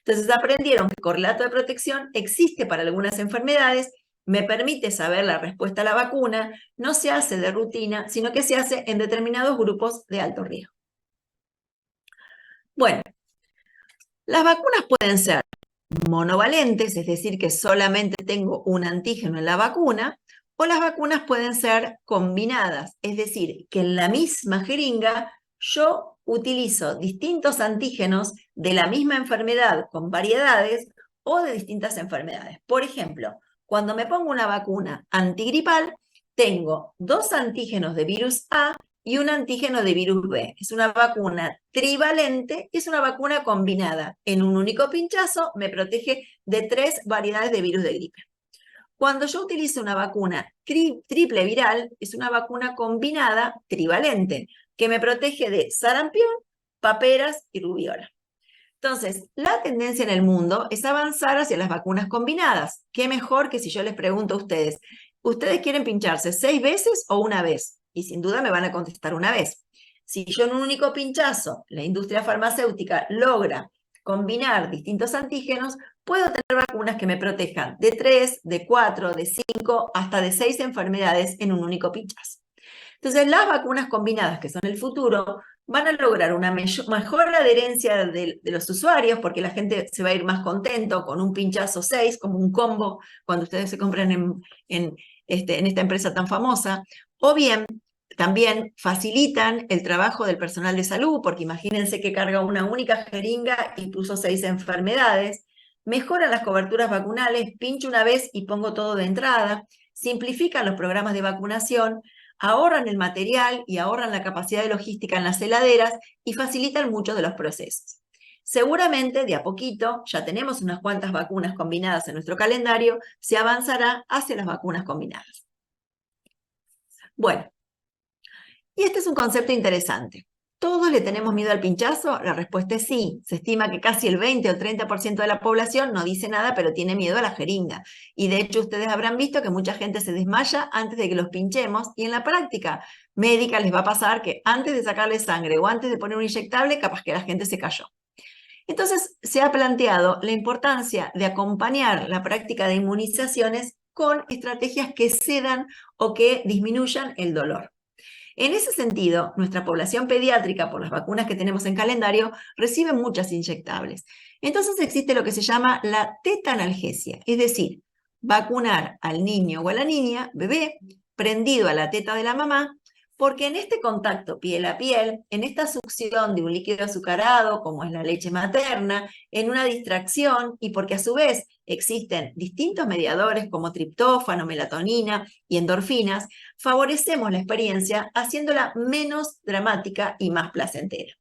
Entonces aprendieron que el correlato de protección existe para algunas enfermedades, me permite saber la respuesta a la vacuna, no se hace de rutina, sino que se hace en determinados grupos de alto riesgo. Bueno, las vacunas pueden ser monovalentes, es decir, que solamente tengo un antígeno en la vacuna, o las vacunas pueden ser combinadas, es decir, que en la misma jeringa yo utilizo distintos antígenos de la misma enfermedad con variedades, o de distintas enfermedades. Por ejemplo, cuando me pongo una vacuna antigripal, tengo 2 antígenos de virus A y un antígeno de virus B. Es una vacuna trivalente y es una vacuna combinada. En un único pinchazo me protege de 3 variedades de virus de gripe. Cuando yo utilizo una vacuna triple viral, es una vacuna combinada trivalente, que me protege de sarampión, paperas y rubiola. Entonces, la tendencia en el mundo es avanzar hacia las vacunas combinadas. ¿Qué mejor que si yo les pregunto a ustedes, ¿ustedes quieren pincharse 6 veces o una vez? Y sin duda me van a contestar una vez. Si yo en un único pinchazo, la industria farmacéutica logra combinar distintos antígenos, puedo tener vacunas que me protejan de 3, de 4, de 5, hasta de 6 enfermedades en un único pinchazo. Entonces, las vacunas combinadas, que son el futuro, van a lograr una mejor adherencia de los usuarios, porque la gente se va a ir más contento con un pinchazo 6, como un combo, cuando ustedes se compran en esta empresa tan famosa, o bien también facilitan el trabajo del personal de salud, porque imagínense que carga una única jeringa y puso 6 enfermedades, mejoran las coberturas vacunales, pincho una vez y pongo todo de entrada, simplifican los programas de vacunación, ahorran el material y ahorran la capacidad de logística en las heladeras y facilitan muchos de los procesos. Seguramente de a poquito, ya tenemos unas cuantas vacunas combinadas en nuestro calendario, se avanzará hacia las vacunas combinadas. Bueno, y este es un concepto interesante. ¿Todos le tenemos miedo al pinchazo? La respuesta es sí. Se estima que casi el 20 o 30% de la población no dice nada, pero tiene miedo a la jeringa. Y de hecho ustedes habrán visto que mucha gente se desmaya antes de que los pinchemos y en la práctica médica les va a pasar que antes de sacarle sangre o antes de poner un inyectable, capaz que la gente se cayó. Entonces se ha planteado la importancia de acompañar la práctica de inmunizaciones con estrategias que cedan o que disminuyan el dolor. En ese sentido, nuestra población pediátrica, por las vacunas que tenemos en calendario, recibe muchas inyectables. Entonces existe lo que se llama la tetanalgesia, es decir, vacunar al niño o a la niña, bebé, prendido a la teta de la mamá, porque en este contacto piel a piel, en esta succión de un líquido azucarado, como es la leche materna, en una distracción y porque a su vez existen distintos mediadores como triptófano, melatonina y endorfinas, favorecemos la experiencia haciéndola menos dramática y más placentera.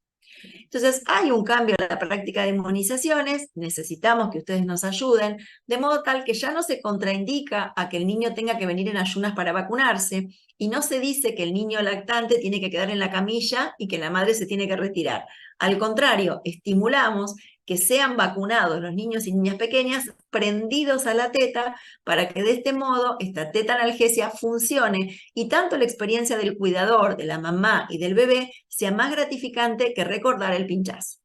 Entonces, hay un cambio en la práctica de inmunizaciones, necesitamos que ustedes nos ayuden, de modo tal que ya no se contraindica a que el niño tenga que venir en ayunas para vacunarse y no se dice que el niño lactante tiene que quedar en la camilla y que la madre se tiene que retirar. Al contrario, estimulamos que sean vacunados los niños y niñas pequeñas prendidos a la teta para que de este modo esta tetanalgesia funcione y tanto la experiencia del cuidador, de la mamá y del bebé sea más gratificante que recordar el pinchazo.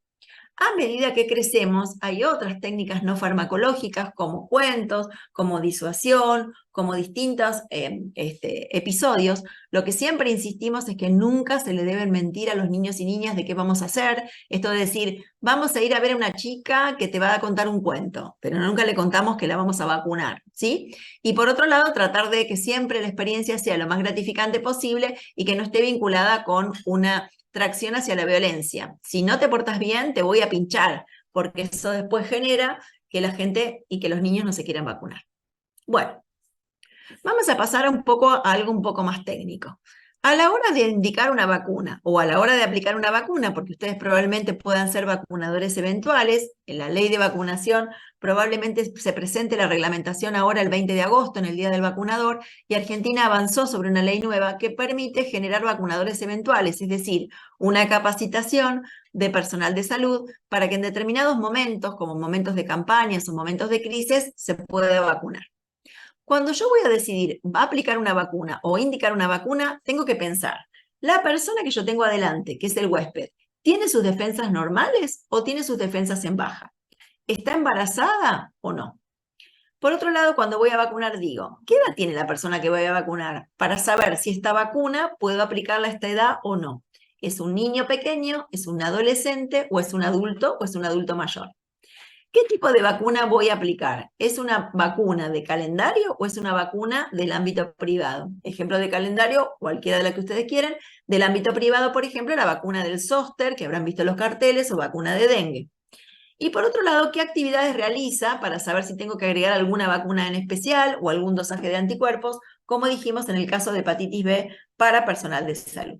A medida que crecemos, hay otras técnicas no farmacológicas como cuentos, como disuasión, como distintos episodios. Lo que siempre insistimos es que nunca se le deben mentir a los niños y niñas de qué vamos a hacer. Esto de decir, vamos a ir a ver a una chica que te va a contar un cuento, pero nunca le contamos que la vamos a vacunar, ¿sí? Y por otro lado, tratar de que siempre la experiencia sea lo más gratificante posible y que no esté vinculada con una tracción hacia la violencia. Si no te portas bien, te voy a pinchar, porque eso después genera que la gente y que los niños no se quieran vacunar. Bueno, vamos a pasar a algo un poco más técnico. A la hora de indicar una vacuna o a la hora de aplicar una vacuna, porque ustedes probablemente puedan ser vacunadores eventuales, en la ley de vacunación probablemente se presente la reglamentación ahora el 20 de agosto, en el Día del Vacunador, y Argentina avanzó sobre una ley nueva que permite generar vacunadores eventuales, es decir, una capacitación de personal de salud para que en determinados momentos, como momentos de campañas o momentos de crisis, se pueda vacunar. Cuando yo voy a decidir, ¿va a aplicar una vacuna o indicar una vacuna? Tengo que pensar, la persona que yo tengo adelante, que es el huésped, ¿tiene sus defensas normales o tiene sus defensas en baja? ¿Está embarazada o no? Por otro lado, cuando voy a vacunar, digo, ¿qué edad tiene la persona que voy a vacunar? Para saber si esta vacuna puedo aplicarla a esta edad o no. ¿Es un niño pequeño, es un adolescente o es un adulto o es un adulto mayor? ¿Qué tipo de vacuna voy a aplicar? ¿Es una vacuna de calendario o es una vacuna del ámbito privado? Ejemplo de calendario, cualquiera de las que ustedes quieran. Del ámbito privado, por ejemplo, la vacuna del zóster, que habrán visto los carteles, o vacuna de dengue. Y por otro lado, ¿qué actividades realiza para saber si tengo que agregar alguna vacuna en especial o algún dosaje de anticuerpos, como dijimos en el caso de hepatitis B para personal de salud?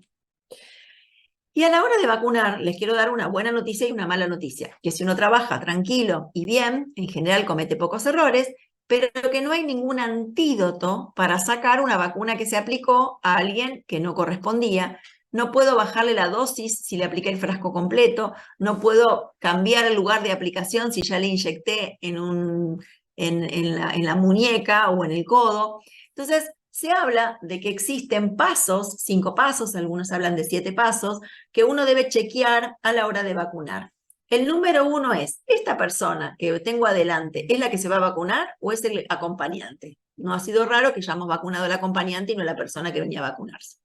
Y a la hora de vacunar, les quiero dar una buena noticia y una mala noticia, que si uno trabaja tranquilo y bien, en general comete pocos errores, pero que no hay ningún antídoto para sacar una vacuna que se aplicó a alguien que no correspondía. No puedo bajarle la dosis si le apliqué el frasco completo, no puedo cambiar el lugar de aplicación si ya le inyecté en la muñeca o en el codo. Entonces, se habla de que existen pasos, 5 pasos, algunos hablan de 7 pasos, que uno debe chequear a la hora de vacunar. El número 1 es, ¿esta persona que tengo adelante es la que se va a vacunar o es el acompañante? No ha sido raro que ya hemos vacunado al acompañante y no la persona que venía a vacunarse.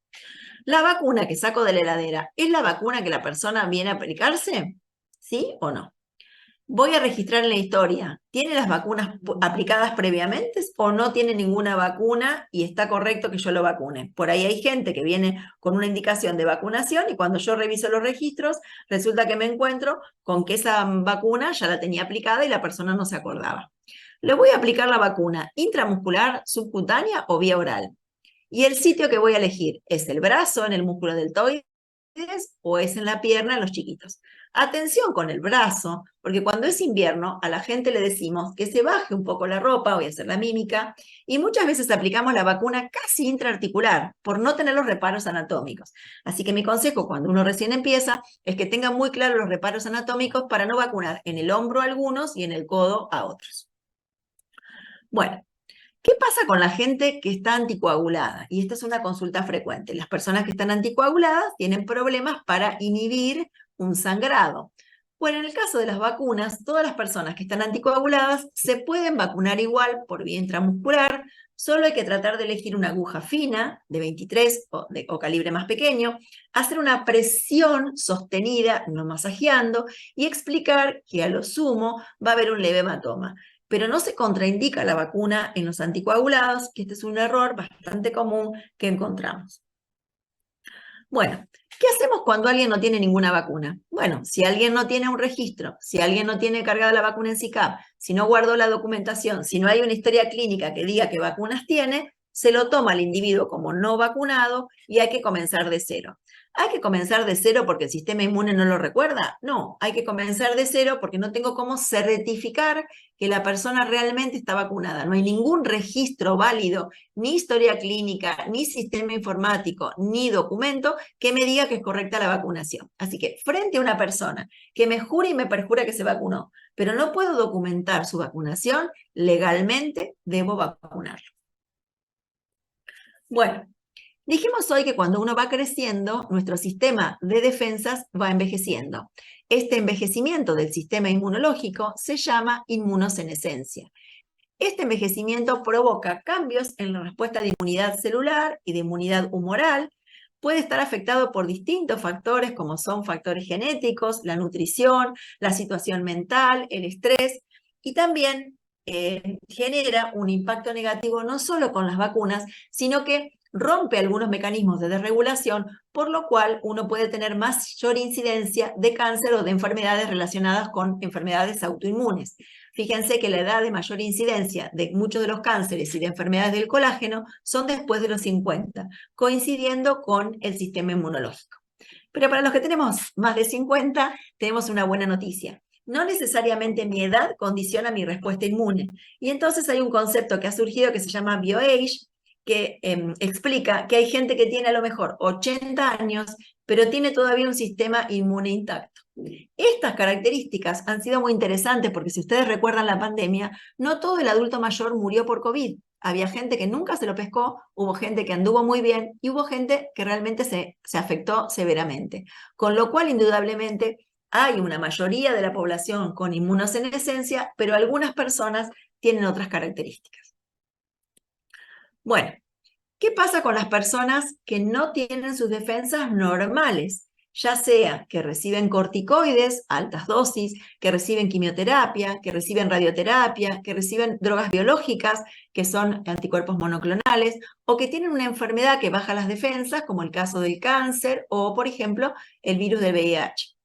¿La vacuna que saco de la heladera es la vacuna que la persona viene a aplicarse? ¿Sí o no? Voy a registrar en la historia, ¿tiene las vacunas aplicadas previamente o no tiene ninguna vacuna y está correcto que yo lo vacune? Por ahí hay gente que viene con una indicación de vacunación y cuando yo reviso los registros, resulta que me encuentro con que esa vacuna ya la tenía aplicada y la persona no se acordaba. Le voy a aplicar la vacuna intramuscular, subcutánea o vía oral. Y el sitio que voy a elegir es el brazo, en el músculo deltoides, o es en la pierna en los chiquitos. Atención con el brazo, porque cuando es invierno a la gente le decimos que se baje un poco la ropa, voy a hacer la mímica, y muchas veces aplicamos la vacuna casi intraarticular por no tener los reparos anatómicos. Así que mi consejo cuando uno recién empieza es que tenga muy claros los reparos anatómicos para no vacunar en el hombro a algunos y en el codo a otros. Bueno, ¿qué pasa con la gente que está anticoagulada? Y esta es una consulta frecuente. Las personas que están anticoaguladas tienen problemas para inhibir un sangrado. Bueno, en el caso de las vacunas, todas las personas que están anticoaguladas se pueden vacunar igual por vía intramuscular, solo hay que tratar de elegir una aguja fina de 23 o calibre más pequeño, hacer una presión sostenida, no masajeando, y explicar que a lo sumo va a haber un leve hematoma. Pero no se contraindica la vacuna en los anticoagulados, que este es un error bastante común que encontramos. Bueno, ¿qué hacemos cuando alguien no tiene ninguna vacuna? Bueno, si alguien no tiene un registro, si alguien no tiene cargada la vacuna en SICAP, si no guardó la documentación, si no hay una historia clínica que diga qué vacunas tiene, se lo toma al individuo como no vacunado y hay que comenzar de cero. ¿Hay que comenzar de cero porque el sistema inmune no lo recuerda? No, hay que comenzar de cero porque no tengo cómo certificar que la persona realmente está vacunada. No hay ningún registro válido, ni historia clínica, ni sistema informático, ni documento que me diga que es correcta la vacunación. Así que frente a una persona que me jura y me perjura que se vacunó, pero no puedo documentar su vacunación, legalmente debo vacunarlo. Bueno, dijimos hoy que cuando uno va creciendo, nuestro sistema de defensas va envejeciendo. Este envejecimiento del sistema inmunológico se llama inmunosenescencia. Este envejecimiento provoca cambios en la respuesta de inmunidad celular y de inmunidad humoral. Puede estar afectado por distintos factores como son factores genéticos, la nutrición, la situación mental, el estrés y también genera un impacto negativo no solo con las vacunas, sino que rompe algunos mecanismos de desregulación, por lo cual uno puede tener mayor incidencia de cáncer o de enfermedades relacionadas con enfermedades autoinmunes. Fíjense que la edad de mayor incidencia de muchos de los cánceres y de enfermedades del colágeno son después de los 50, coincidiendo con el sistema inmunológico. Pero para los que tenemos más de 50, tenemos una buena noticia. No necesariamente mi edad condiciona mi respuesta inmune. Y entonces hay un concepto que ha surgido que se llama BioAge, que explica que hay gente que tiene a lo mejor 80 años, pero tiene todavía un sistema inmune intacto. Estas características han sido muy interesantes porque si ustedes recuerdan la pandemia, no todo el adulto mayor murió por COVID. Había gente que nunca se lo pescó, hubo gente que anduvo muy bien y hubo gente que realmente se afectó severamente. Con lo cual, indudablemente, hay una mayoría de la población con inmunosenescencia, pero algunas personas tienen otras características. Bueno, ¿qué pasa con las personas que no tienen sus defensas normales? Ya sea que reciben corticoides, altas dosis, que reciben quimioterapia, que reciben radioterapia, que reciben drogas biológicas, que son anticuerpos monoclonales, o que tienen una enfermedad que baja las defensas, como el caso del cáncer o, por ejemplo, el virus del VIH.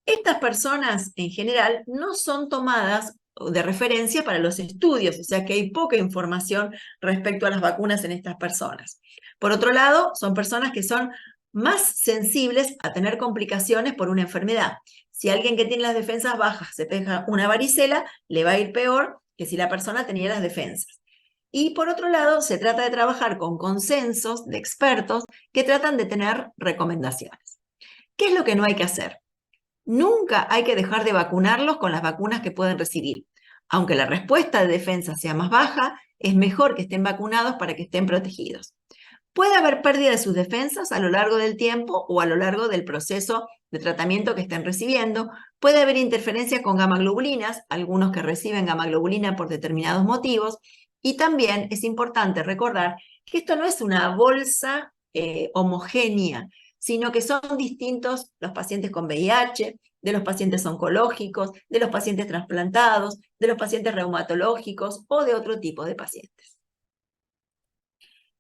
Estas personas, en general, no son tomadas de referencia para los estudios, o sea que hay poca información respecto a las vacunas en estas personas. Por otro lado, son personas que son más sensibles a tener complicaciones por una enfermedad. Si alguien que tiene las defensas bajas se pega una varicela, le va a ir peor que si la persona tenía las defensas. Y por otro lado, se trata de trabajar con consensos de expertos que tratan de tener recomendaciones. ¿Qué es lo que no hay que hacer? Nunca hay que dejar de vacunarlos con las vacunas que pueden recibir. Aunque la respuesta de defensa sea más baja, es mejor que estén vacunados para que estén protegidos. Puede haber pérdida de sus defensas a lo largo del tiempo o a lo largo del proceso de tratamiento que estén recibiendo. Puede haber interferencias con gamaglobulinas, algunos que reciben gamaglobulina por determinados motivos. Y también es importante recordar que esto no es una bolsa homogénea, sino que son distintos los pacientes con VIH, de los pacientes oncológicos, de los pacientes trasplantados, de los pacientes reumatológicos o de otro tipo de pacientes.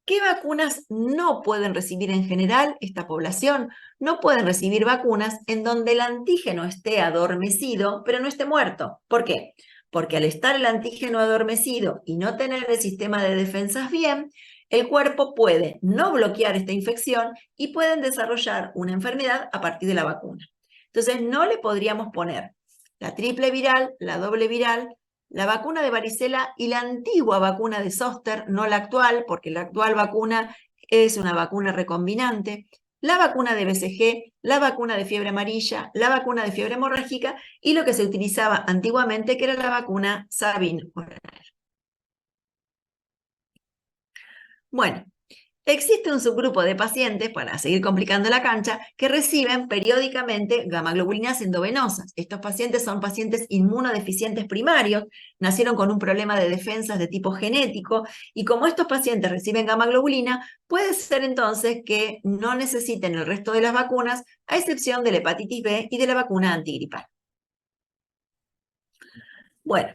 ¿Qué vacunas no pueden recibir en general esta población? No pueden recibir vacunas en donde el antígeno esté adormecido, pero no esté muerto. ¿Por qué? Porque al estar el antígeno adormecido y no tener el sistema de defensas bien, el cuerpo puede no bloquear esta infección y pueden desarrollar una enfermedad a partir de la vacuna. Entonces, no le podríamos poner la triple viral, la doble viral, la vacuna de varicela y la antigua vacuna de zóster, no la actual, porque la actual vacuna es una vacuna recombinante, la vacuna de BCG, la vacuna de fiebre amarilla, la vacuna de fiebre hemorrágica y lo que se utilizaba antiguamente, que era la vacuna Sabin. Bueno, existe un subgrupo de pacientes, para seguir complicando la cancha, que reciben periódicamente gamaglobulinas endovenosas. Estos pacientes son pacientes inmunodeficientes primarios, nacieron con un problema de defensas de tipo genético, y como estos pacientes reciben gamaglobulina, puede ser entonces que no necesiten el resto de las vacunas, a excepción de la hepatitis B y de la vacuna antigripal. Bueno,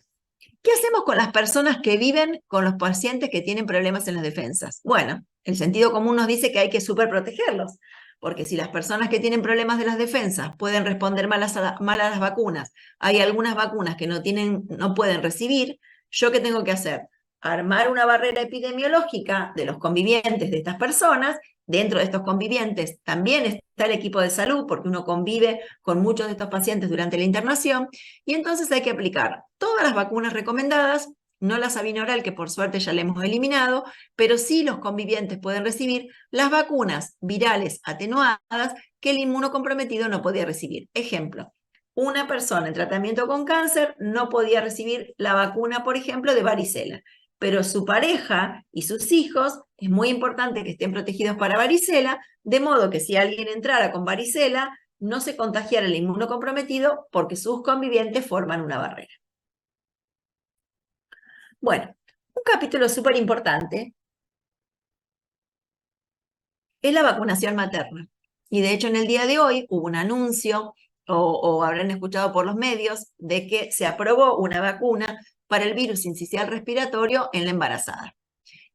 ¿qué hacemos con las personas que viven con los pacientes que tienen problemas en las defensas? Bueno, el sentido común nos dice que hay que superprotegerlos, porque si las personas que tienen problemas de las defensas pueden responder mal a las vacunas, hay algunas vacunas que no pueden recibir, ¿yo qué tengo que hacer? Armar una barrera epidemiológica de los convivientes de estas personas. Dentro de estos convivientes también está el equipo de salud, porque uno convive con muchos de estos pacientes durante la internación, y entonces hay que aplicar todas las vacunas recomendadas, no la sabinoral, que por suerte ya la hemos eliminado, pero sí los convivientes pueden recibir las vacunas virales atenuadas que el inmunocomprometido no podía recibir. Ejemplo, una persona en tratamiento con cáncer no podía recibir la vacuna, por ejemplo, de varicela, pero su pareja y sus hijos es muy importante que estén protegidos para varicela, de modo que si alguien entrara con varicela, no se contagiara el inmunocomprometido porque sus convivientes forman una barrera. Bueno, un capítulo súper importante es la vacunación materna. Y de hecho en el día de hoy hubo un anuncio, o habrán escuchado por los medios, de que se aprobó una vacuna para el virus sincicial respiratorio en la embarazada.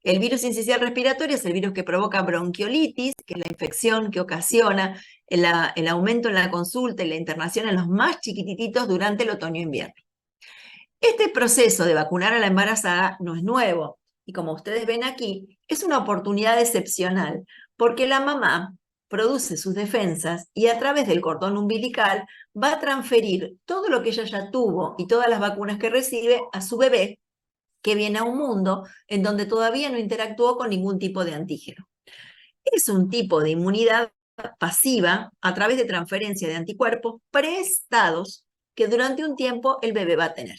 El virus sincicial respiratorio es el virus que provoca bronquiolitis, que es la infección que ocasiona el aumento en la consulta y la internación en los más chiquititos durante el otoño-invierno. Este proceso de vacunar a la embarazada no es nuevo y, como ustedes ven aquí, es una oportunidad excepcional porque la mamá produce sus defensas y a través del cordón umbilical va a transferir todo lo que ella ya tuvo y todas las vacunas que recibe a su bebé, que viene a un mundo en donde todavía no interactuó con ningún tipo de antígeno. Es un tipo de inmunidad pasiva a través de transferencia de anticuerpos preestados que durante un tiempo el bebé va a tener.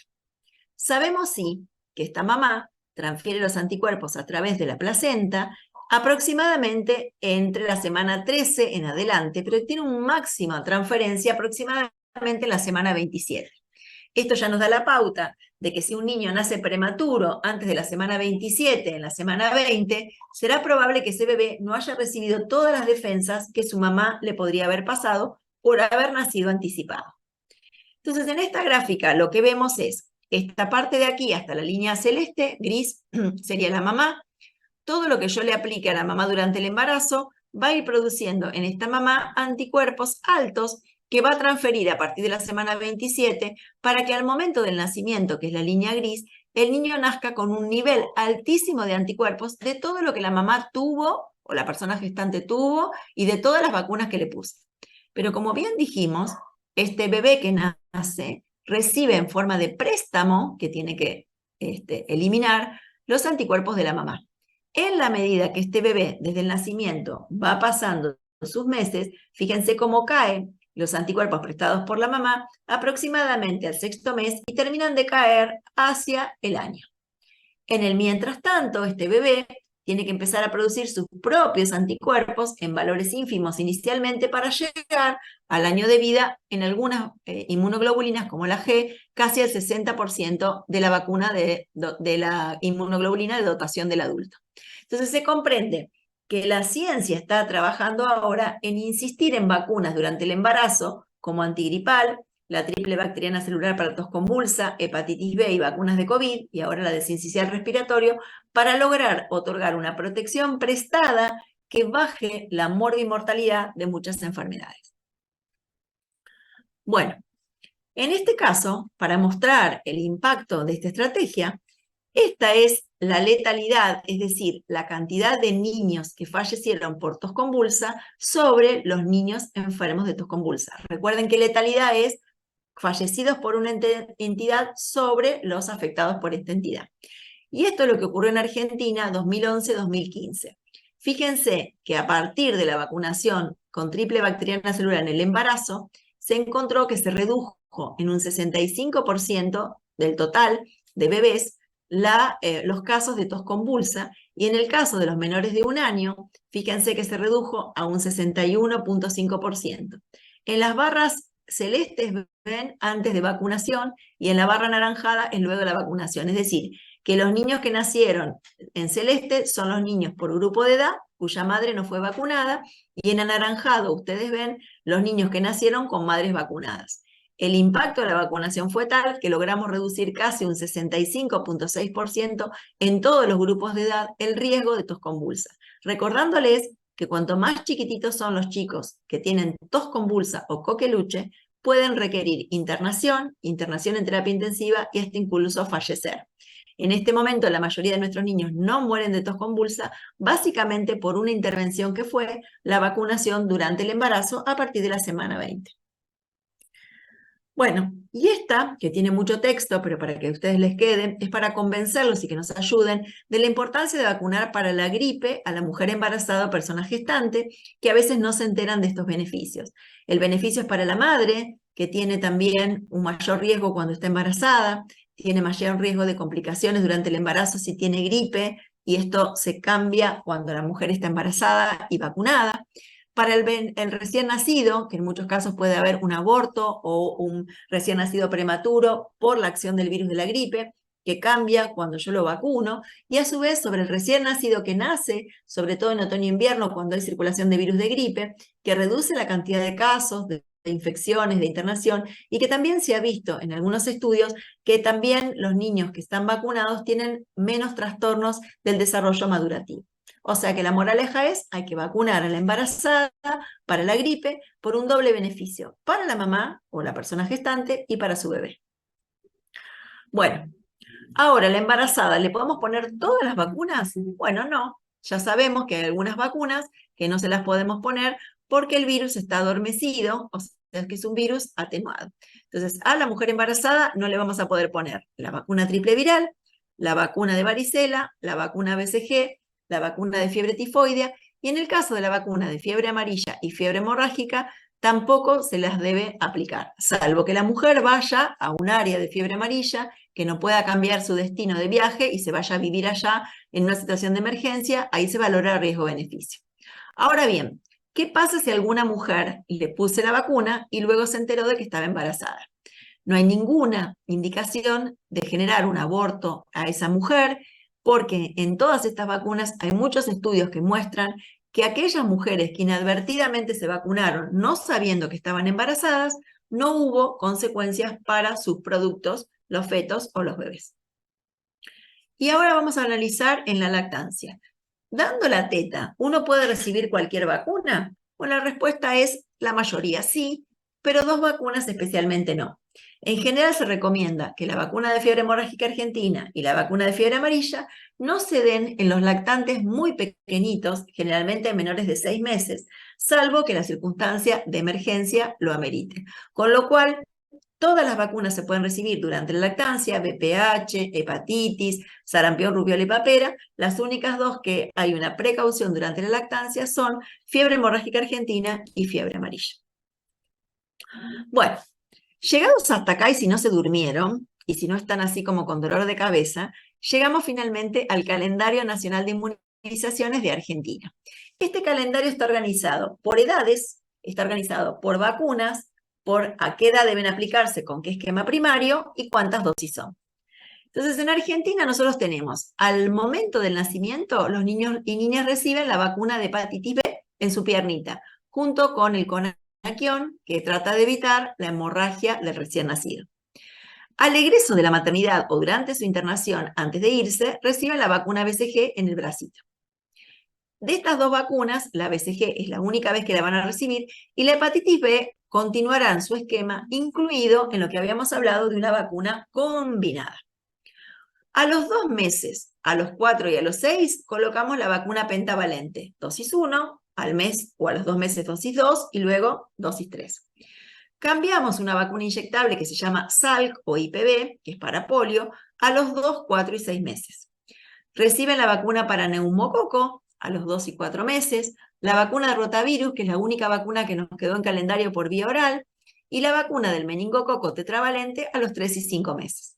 Sabemos sí que esta mamá transfiere los anticuerpos a través de la placenta aproximadamente entre la semana 13 en adelante, pero tiene un máximo de transferencia aproximadamente en la semana 27. Esto ya nos da la pauta de que si un niño nace prematuro antes de la semana 27, en la semana 20, será probable que ese bebé no haya recibido todas las defensas que su mamá le podría haber pasado por haber nacido anticipado. Entonces, en esta gráfica lo que vemos es esta parte de aquí hasta la línea celeste, gris, sería la mamá. Todo lo que yo le aplique a la mamá durante el embarazo va a ir produciendo en esta mamá anticuerpos altos que va a transferir a partir de la semana 27 para que al momento del nacimiento, que es la línea gris, el niño nazca con un nivel altísimo de anticuerpos de todo lo que la mamá tuvo o la persona gestante tuvo y de todas las vacunas que le puse. Pero como bien dijimos, este bebé que nace recibe en forma de préstamo, que tiene que eliminar, los anticuerpos de la mamá. En la medida que este bebé desde el nacimiento va pasando sus meses, fíjense cómo caen los anticuerpos prestados por la mamá aproximadamente al 6º mes y terminan de caer hacia el año. En el mientras tanto, este bebé tiene que empezar a producir sus propios anticuerpos en valores ínfimos inicialmente para llegar al año de vida en algunas inmunoglobulinas como la G, casi al 60% de la vacuna de la inmunoglobulina de dotación del adulto. Entonces se comprende que la ciencia está trabajando ahora en insistir en vacunas durante el embarazo, como antigripal, la triple bacteriana celular para tos convulsa, hepatitis B y vacunas de COVID, y ahora la de sincicial respiratorio, para lograr otorgar una protección prestada que baje la morbimortalidad de muchas enfermedades. Bueno, en este caso, para mostrar el impacto de esta estrategia, esta es la letalidad, es decir, la cantidad de niños que fallecieron por tos convulsa sobre los niños enfermos de tos convulsa. Recuerden que letalidad es fallecidos por una entidad sobre los afectados por esta entidad. Y esto es lo que ocurrió en Argentina 2011-2015. Fíjense que a partir de la vacunación con triple bacteriana celular en el embarazo, se encontró que se redujo en un 65% del total de bebés los casos de tos convulsa, y en el caso de los menores de 1 año, fíjense que se redujo a un 61.5%. En las barras celestes ven antes de vacunación y en la barra anaranjada es luego de la vacunación. Es decir, que los niños que nacieron en celeste son los niños por grupo de edad cuya madre no fue vacunada, y en anaranjado ustedes ven los niños que nacieron con madres vacunadas. El impacto de la vacunación fue tal que logramos reducir casi un 65.6% en todos los grupos de edad el riesgo de tos convulsa. Recordándoles que cuanto más chiquititos son los chicos que tienen tos convulsa o coqueluche, pueden requerir internación en terapia intensiva y hasta incluso fallecer. En este momento la mayoría de nuestros niños no mueren de tos convulsa, básicamente por una intervención que fue la vacunación durante el embarazo a partir de la semana 20. Bueno, y esta, que tiene mucho texto, pero para que a ustedes les quede, es para convencerlos y que nos ayuden de la importancia de vacunar para la gripe a la mujer embarazada o persona gestante, que a veces no se enteran de estos beneficios. El beneficio es para la madre, que tiene también un mayor riesgo cuando está embarazada, tiene mayor riesgo de complicaciones durante el embarazo si tiene gripe, y esto se cambia cuando la mujer está embarazada y vacunada. Para el recién nacido, que en muchos casos puede haber un aborto o un recién nacido prematuro por la acción del virus de la gripe, que cambia cuando yo lo vacuno, y a su vez sobre el recién nacido que nace, sobre todo en otoño e invierno cuando hay circulación de virus de gripe, que reduce la cantidad de casos, de infecciones, de internación, y que también se ha visto en algunos estudios que también los niños que están vacunados tienen menos trastornos del desarrollo madurativo. O sea que la moraleja es, hay que vacunar a la embarazada para la gripe por un doble beneficio, para la mamá o la persona gestante y para su bebé. Bueno, ahora la embarazada, ¿le podemos poner todas las vacunas? Bueno, no. Ya sabemos que hay algunas vacunas que no se las podemos poner porque el virus está adormecido, o sea que es un virus atenuado. Entonces, a la mujer embarazada no le vamos a poder poner la vacuna triple viral, la vacuna de varicela, la vacuna BCG, la vacuna de fiebre tifoidea, y en el caso de la vacuna de fiebre amarilla y fiebre hemorrágica, tampoco se las debe aplicar, salvo que la mujer vaya a un área de fiebre amarilla, que no pueda cambiar su destino de viaje y se vaya a vivir allá en una situación de emergencia, ahí se valora riesgo-beneficio. Ahora bien, ¿qué pasa si alguna mujer le puse la vacuna y luego se enteró de que estaba embarazada? No hay ninguna indicación de generar un aborto a esa mujer, porque en todas estas vacunas hay muchos estudios que muestran que aquellas mujeres que inadvertidamente se vacunaron no sabiendo que estaban embarazadas, no hubo consecuencias para sus productos, los fetos o los bebés. Y ahora vamos a analizar en la lactancia. Dando la teta, ¿uno puede recibir cualquier vacuna? Bueno, la respuesta es la mayoría sí, pero 2 vacunas especialmente no. En general se recomienda que la vacuna de fiebre hemorrágica argentina y la vacuna de fiebre amarilla no se den en los lactantes muy pequeñitos, generalmente menores de 6 meses, salvo que la circunstancia de emergencia lo amerite. Con lo cual, todas las vacunas se pueden recibir durante la lactancia: VPH, hepatitis, sarampión, rubiola y papera. Las únicas dos que hay una precaución durante la lactancia son fiebre hemorrágica argentina y fiebre amarilla. Bueno, llegados hasta acá, y si no se durmieron, y si no están así como con dolor de cabeza, llegamos finalmente al calendario nacional de inmunizaciones de Argentina. Este calendario está organizado por edades, está organizado por vacunas, por a qué edad deben aplicarse, con qué esquema primario y cuántas dosis son. Entonces, en Argentina nosotros tenemos, al momento del nacimiento, los niños y niñas reciben la vacuna de hepatitis B en su piernita, junto con el Conaquión, que trata de evitar la hemorragia del recién nacido. Al egreso de la maternidad o durante su internación, antes de irse, reciben la vacuna BCG en el bracito. De estas dos vacunas, la BCG es la única vez que la van a recibir, y la hepatitis B continuará en su esquema, incluido en lo que habíamos hablado de una vacuna combinada. A los 2 meses, a los 4 y a los 6, colocamos la vacuna pentavalente, dosis 1, al mes o a los 2 meses dosis 2 y luego dosis 3. Cambiamos una vacuna inyectable que se llama Salk o IPV, que es para polio, a los 2, 4 y 6 meses. Reciben la vacuna para neumococo a los 2 y 4 meses, la vacuna de rotavirus, que es la única vacuna que nos quedó en calendario por vía oral, y la vacuna del meningococo tetravalente a los 3 y 5 meses.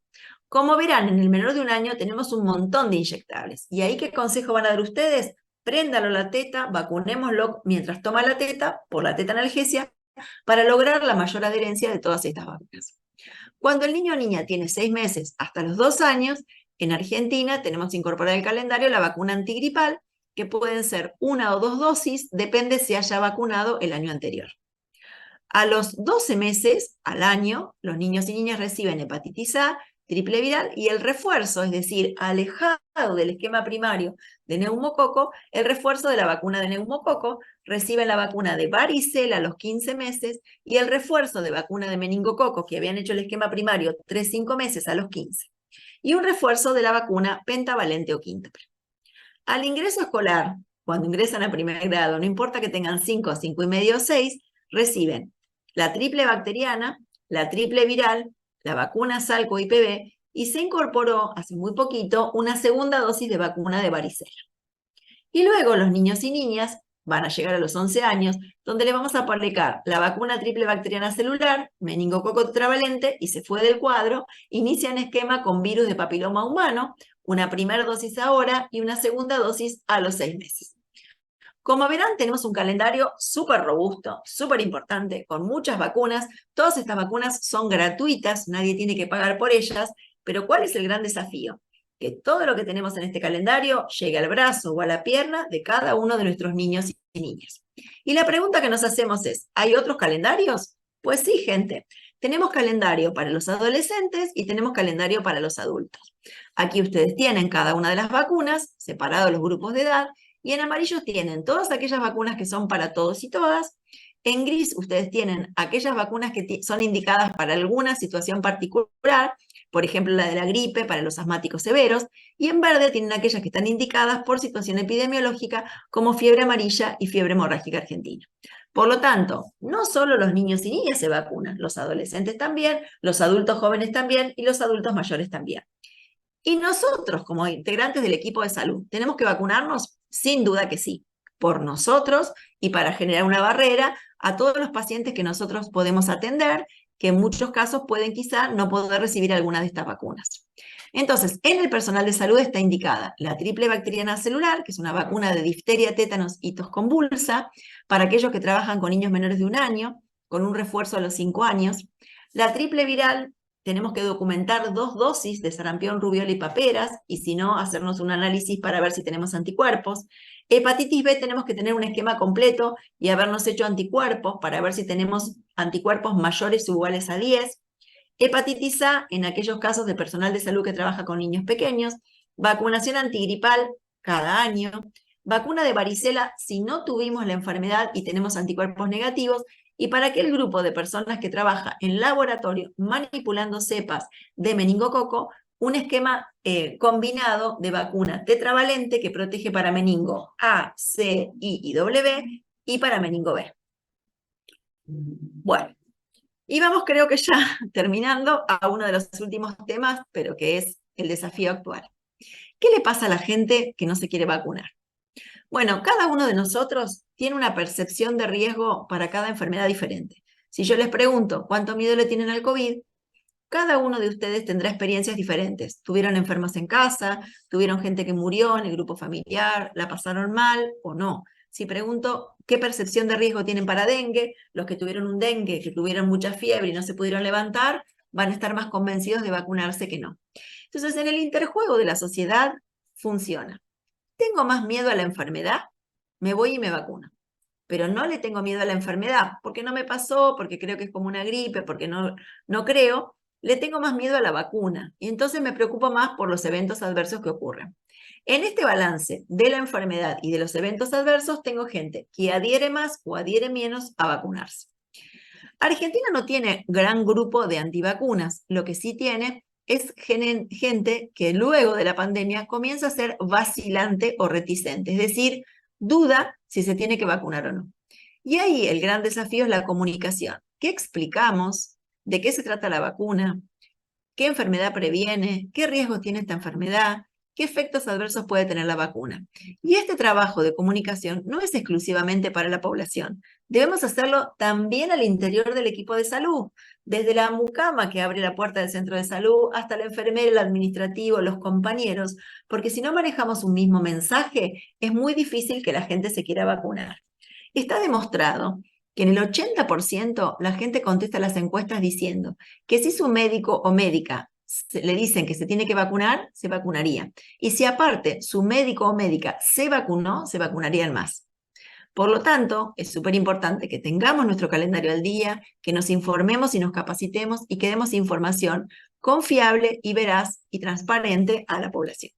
Como verán, en el menor de un año tenemos un montón de inyectables. ¿Y ahí qué consejo van a dar ustedes? Préndalo la teta, vacunémoslo mientras toma la teta, por la teta analgesia, para lograr la mayor adherencia de todas estas vacunas. Cuando el niño o niña tiene 6 meses hasta los 2 años, en Argentina tenemos incorporado al calendario la vacuna antigripal, que pueden ser 1 o 2 dosis, depende si haya vacunado el año anterior. A los 12 meses al año, los niños y niñas reciben hepatitis A, triple viral, y el refuerzo, es decir, alejado del esquema primario de neumococo, el refuerzo de la vacuna de neumococo, reciben la vacuna de varicela a los 15 meses y el refuerzo de vacuna de meningococo, que habían hecho el esquema primario 3-5 meses, a los 15. Y un refuerzo de la vacuna pentavalente o quíntuple. Al ingreso escolar, cuando ingresan a primer grado, no importa que tengan 5, 5 y medio o 6, reciben la triple bacteriana, la triple viral, la vacuna Salco IPV, y se incorporó hace muy poquito una segunda dosis de vacuna de varicela. Y luego los niños y niñas van a llegar a los 11 años, donde le vamos a aplicar la vacuna triple bacteriana celular, meningococo tetravalente, y se fue del cuadro, inician esquema con virus de papiloma humano, una primera dosis ahora y una segunda dosis a los 6 meses. Como verán, tenemos un calendario súper robusto, súper importante, con muchas vacunas. Todas estas vacunas son gratuitas, nadie tiene que pagar por ellas, pero ¿cuál es el gran desafío? Que todo lo que tenemos en este calendario llegue al brazo o a la pierna de cada uno de nuestros niños y niñas. Y la pregunta que nos hacemos es, ¿hay otros calendarios? Pues sí, gente. Tenemos calendario para los adolescentes y tenemos calendario para los adultos. Aquí ustedes tienen cada una de las vacunas, separados los grupos de edad, y en amarillo tienen todas aquellas vacunas que son para todos y todas. En gris ustedes tienen aquellas vacunas que son indicadas para alguna situación particular, por ejemplo la de la gripe para los asmáticos severos, y en verde tienen aquellas que están indicadas por situación epidemiológica como fiebre amarilla y fiebre hemorrágica argentina. Por lo tanto, no solo los niños y niñas se vacunan, los adolescentes también, los adultos jóvenes también y los adultos mayores también. Y nosotros, como integrantes del equipo de salud, ¿tenemos que vacunarnos? Sin duda que sí, por nosotros y para generar una barrera a todos los pacientes que nosotros podemos atender, que en muchos casos pueden quizá no poder recibir alguna de estas vacunas. Entonces, en el personal de salud está indicada la triple bacteriana celular, que es una vacuna de difteria, tétanos y tos convulsa, para aquellos que trabajan con niños menores de 1 año, con un refuerzo a los 5 años. La triple viral, tenemos que documentar 2 dosis de sarampión, rubiola y paperas, y si no, hacernos un análisis para ver si tenemos anticuerpos. Hepatitis B, tenemos que tener un esquema completo y habernos hecho anticuerpos para ver si tenemos anticuerpos mayores o iguales a 10. Hepatitis A, en aquellos casos de personal de salud que trabaja con niños pequeños. Vacunación antigripal cada año. Vacuna de varicela si no tuvimos la enfermedad y tenemos anticuerpos negativos. y para aquel grupo de personas que trabaja en laboratorio manipulando cepas de meningococo, un esquema combinado de vacuna tetravalente que protege para meningo A, C, I y W y para meningo B. Bueno, y vamos, creo que ya terminando a uno de los últimos temas, pero que es el desafío actual. ¿Qué le pasa a la gente que no se quiere vacunar? Bueno, cada uno de nosotros tiene una percepción de riesgo para cada enfermedad diferente. Si yo les pregunto cuánto miedo le tienen al COVID, cada uno de ustedes tendrá experiencias diferentes. Tuvieron enfermos en casa, tuvieron gente que murió en el grupo familiar, la pasaron mal o no. Si pregunto qué percepción de riesgo tienen para dengue, los que tuvieron un dengue, que tuvieron mucha fiebre y no se pudieron levantar, van a estar más convencidos de vacunarse que no. Entonces, en el interjuego de la sociedad funciona. ¿Tengo más miedo a la enfermedad? Me voy y me vacuno. Pero no le tengo miedo a la enfermedad, porque no me pasó, porque creo que es como una gripe, porque no creo. Le tengo más miedo a la vacuna. Y entonces me preocupo más por los eventos adversos que ocurren. En este balance de la enfermedad y de los eventos adversos, tengo gente que adhiere más o adhiere menos a vacunarse. Argentina no tiene gran grupo de antivacunas. Lo que sí tiene es gente que luego de la pandemia comienza a ser vacilante o reticente, es decir, duda si se tiene que vacunar o no. Y ahí el gran desafío es la comunicación. ¿Qué explicamos? ¿De qué se trata la vacuna? ¿Qué enfermedad previene? ¿Qué riesgos tiene esta enfermedad? ¿Qué efectos adversos puede tener la vacuna? Y este trabajo de comunicación no es exclusivamente para la población. Debemos hacerlo también al interior del equipo de salud, desde la mucama que abre la puerta del centro de salud hasta la enfermera, el administrativo, los compañeros, porque si no manejamos un mismo mensaje, es muy difícil que la gente se quiera vacunar. Está demostrado que en el 80% la gente contesta las encuestas diciendo que si su médico o médica le dicen que se tiene que vacunar, se vacunaría. Y si aparte su médico o médica se vacunó, se vacunarían más. Por lo tanto, es súper importante que tengamos nuestro calendario al día, que nos informemos y nos capacitemos y que demos información confiable y veraz y transparente a la población.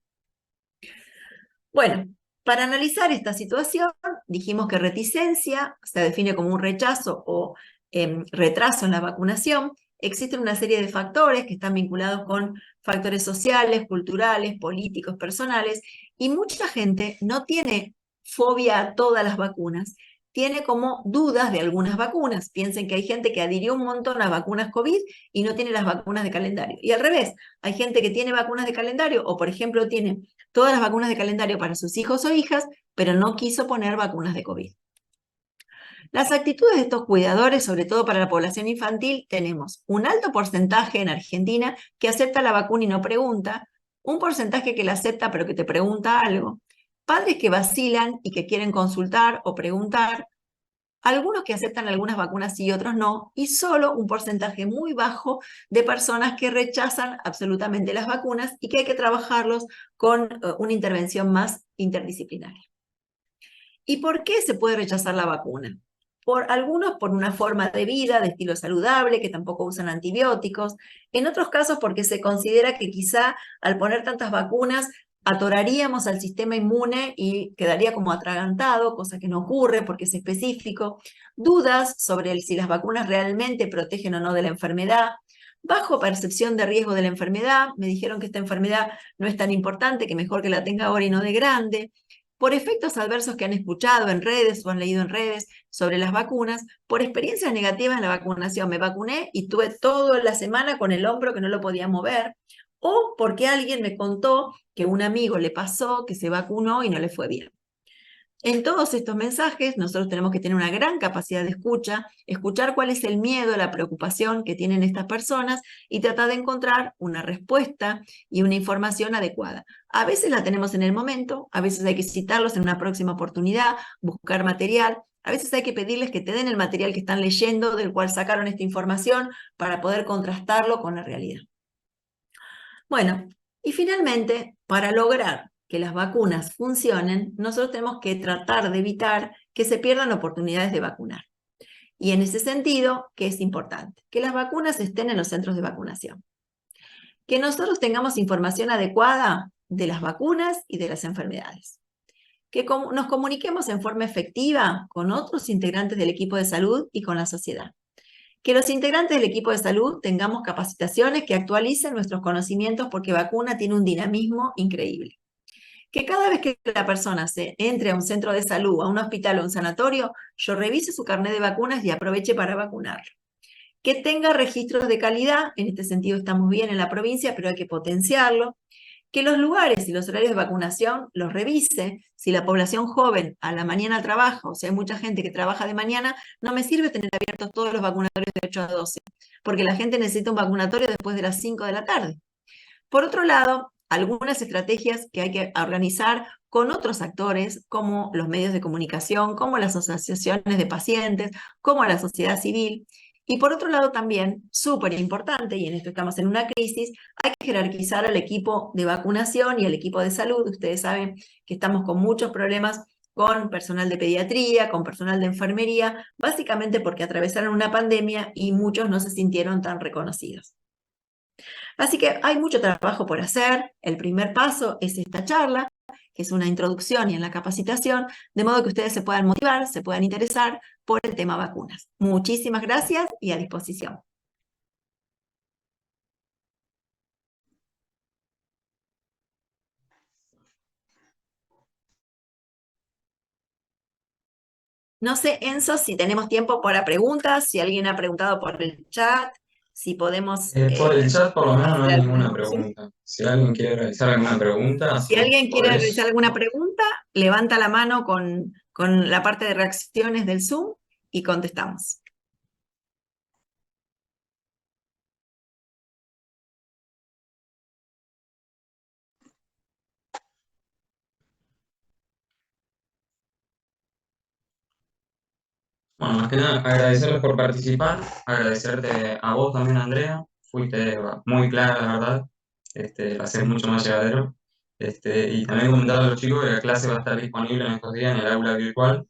Bueno, para analizar esta situación, dijimos que reticencia se define como un rechazo o retraso en la vacunación. Existen una serie de factores que están vinculados con factores sociales, culturales, políticos, personales, y mucha gente no tiene fobia a todas las vacunas, tiene como dudas de algunas vacunas. Piensen que hay gente que adhirió un montón a vacunas COVID y no tiene las vacunas de calendario. Y al revés, hay gente que tiene vacunas de calendario o, por ejemplo, tiene todas las vacunas de calendario para sus hijos o hijas, pero no quiso poner vacunas de COVID. Las actitudes de estos cuidadores, sobre todo para la población infantil, tenemos un alto porcentaje en Argentina que acepta la vacuna y no pregunta, un porcentaje que la acepta pero que te pregunta algo, padres que vacilan y que quieren consultar o preguntar, algunos que aceptan algunas vacunas y otros no, y solo un porcentaje muy bajo de personas que rechazan absolutamente las vacunas y que hay que trabajarlos con una intervención más interdisciplinaria. ¿Y por qué se puede rechazar la vacuna? Por algunos por una forma de vida, de estilo saludable, que tampoco usan antibióticos. En otros casos porque se considera que quizá al poner tantas vacunas atoraríamos al sistema inmune y quedaría como atragantado, cosa que no ocurre porque es específico. Dudas sobre si las vacunas realmente protegen o no de la enfermedad. Bajo percepción de riesgo de la enfermedad. Me dijeron que esta enfermedad no es tan importante, que mejor que la tenga ahora y no de grande. Por efectos adversos que han escuchado en redes o han leído en redes sobre las vacunas, por experiencias negativas en la vacunación. Me vacuné y tuve toda la semana con el hombro que no lo podía mover, o porque alguien me contó que un amigo le pasó, que se vacunó y no le fue bien. En todos estos mensajes nosotros tenemos que tener una gran capacidad de escucha, escuchar cuál es el miedo, la preocupación que tienen estas personas y tratar de encontrar una respuesta y una información adecuada. A veces la tenemos en el momento, a veces hay que citarlos en una próxima oportunidad, buscar material, a veces hay que pedirles que te den el material que están leyendo, del cual sacaron esta información, para poder contrastarlo con la realidad. Bueno, y finalmente, para lograr que las vacunas funcionen, nosotros tenemos que tratar de evitar que se pierdan oportunidades de vacunar. Y en ese sentido, ¿qué es importante? Que las vacunas estén en los centros de vacunación. Que nosotros tengamos información adecuada de las vacunas y de las enfermedades. que nos comuniquemos en forma efectiva con otros integrantes del equipo de salud y con la sociedad. Que los integrantes del equipo de salud tengamos capacitaciones que actualicen nuestros conocimientos porque vacuna tiene un dinamismo increíble. Que cada vez que la persona se entre a un centro de salud, a un hospital o a un sanatorio, yo revise su carnet de vacunas y aproveche para vacunarlo. Que tenga registros de calidad, en este sentido estamos bien en la provincia, pero hay que potenciarlo. Que los lugares y los horarios de vacunación los revise. Si la población joven a la mañana trabaja, o sea, hay mucha gente que trabaja de mañana, no me sirve tener abiertos todos los vacunatorios de 8 a 12, porque la gente necesita un vacunatorio después de las 5 de la tarde. Por otro lado, algunas estrategias que hay que organizar con otros actores, como los medios de comunicación, como las asociaciones de pacientes, como la sociedad civil. Y por otro lado también, súper importante, y en esto estamos en una crisis, hay que jerarquizar al equipo de vacunación y al equipo de salud. Ustedes saben que estamos con muchos problemas con personal de pediatría, con personal de enfermería, básicamente porque atravesaron una pandemia y muchos no se sintieron tan reconocidos. Así que hay mucho trabajo por hacer. El primer paso es esta charla, que es una introducción y en la capacitación, de modo que ustedes se puedan motivar, se puedan interesar por el tema vacunas. Muchísimas gracias y a disposición. No sé, Enzo, si tenemos tiempo para preguntas, si alguien ha preguntado por el chat, si podemos Por el chat por lo menos no hacer hay alguna ninguna discusión. pregunta. Si alguien quiere realizar alguna pregunta, Si si alguien quiere realizar podés. alguna pregunta, levanta la mano con la parte de reacciones del Zoom y contestamos. Bueno, más que nada, agradecerles por participar, agradecerte a vos también, Andrea. Fuiste muy clara, la verdad. Va a ser mucho más llevadero. Y también comentar a los chicos que la clase va a estar disponible en estos días en el aula virtual.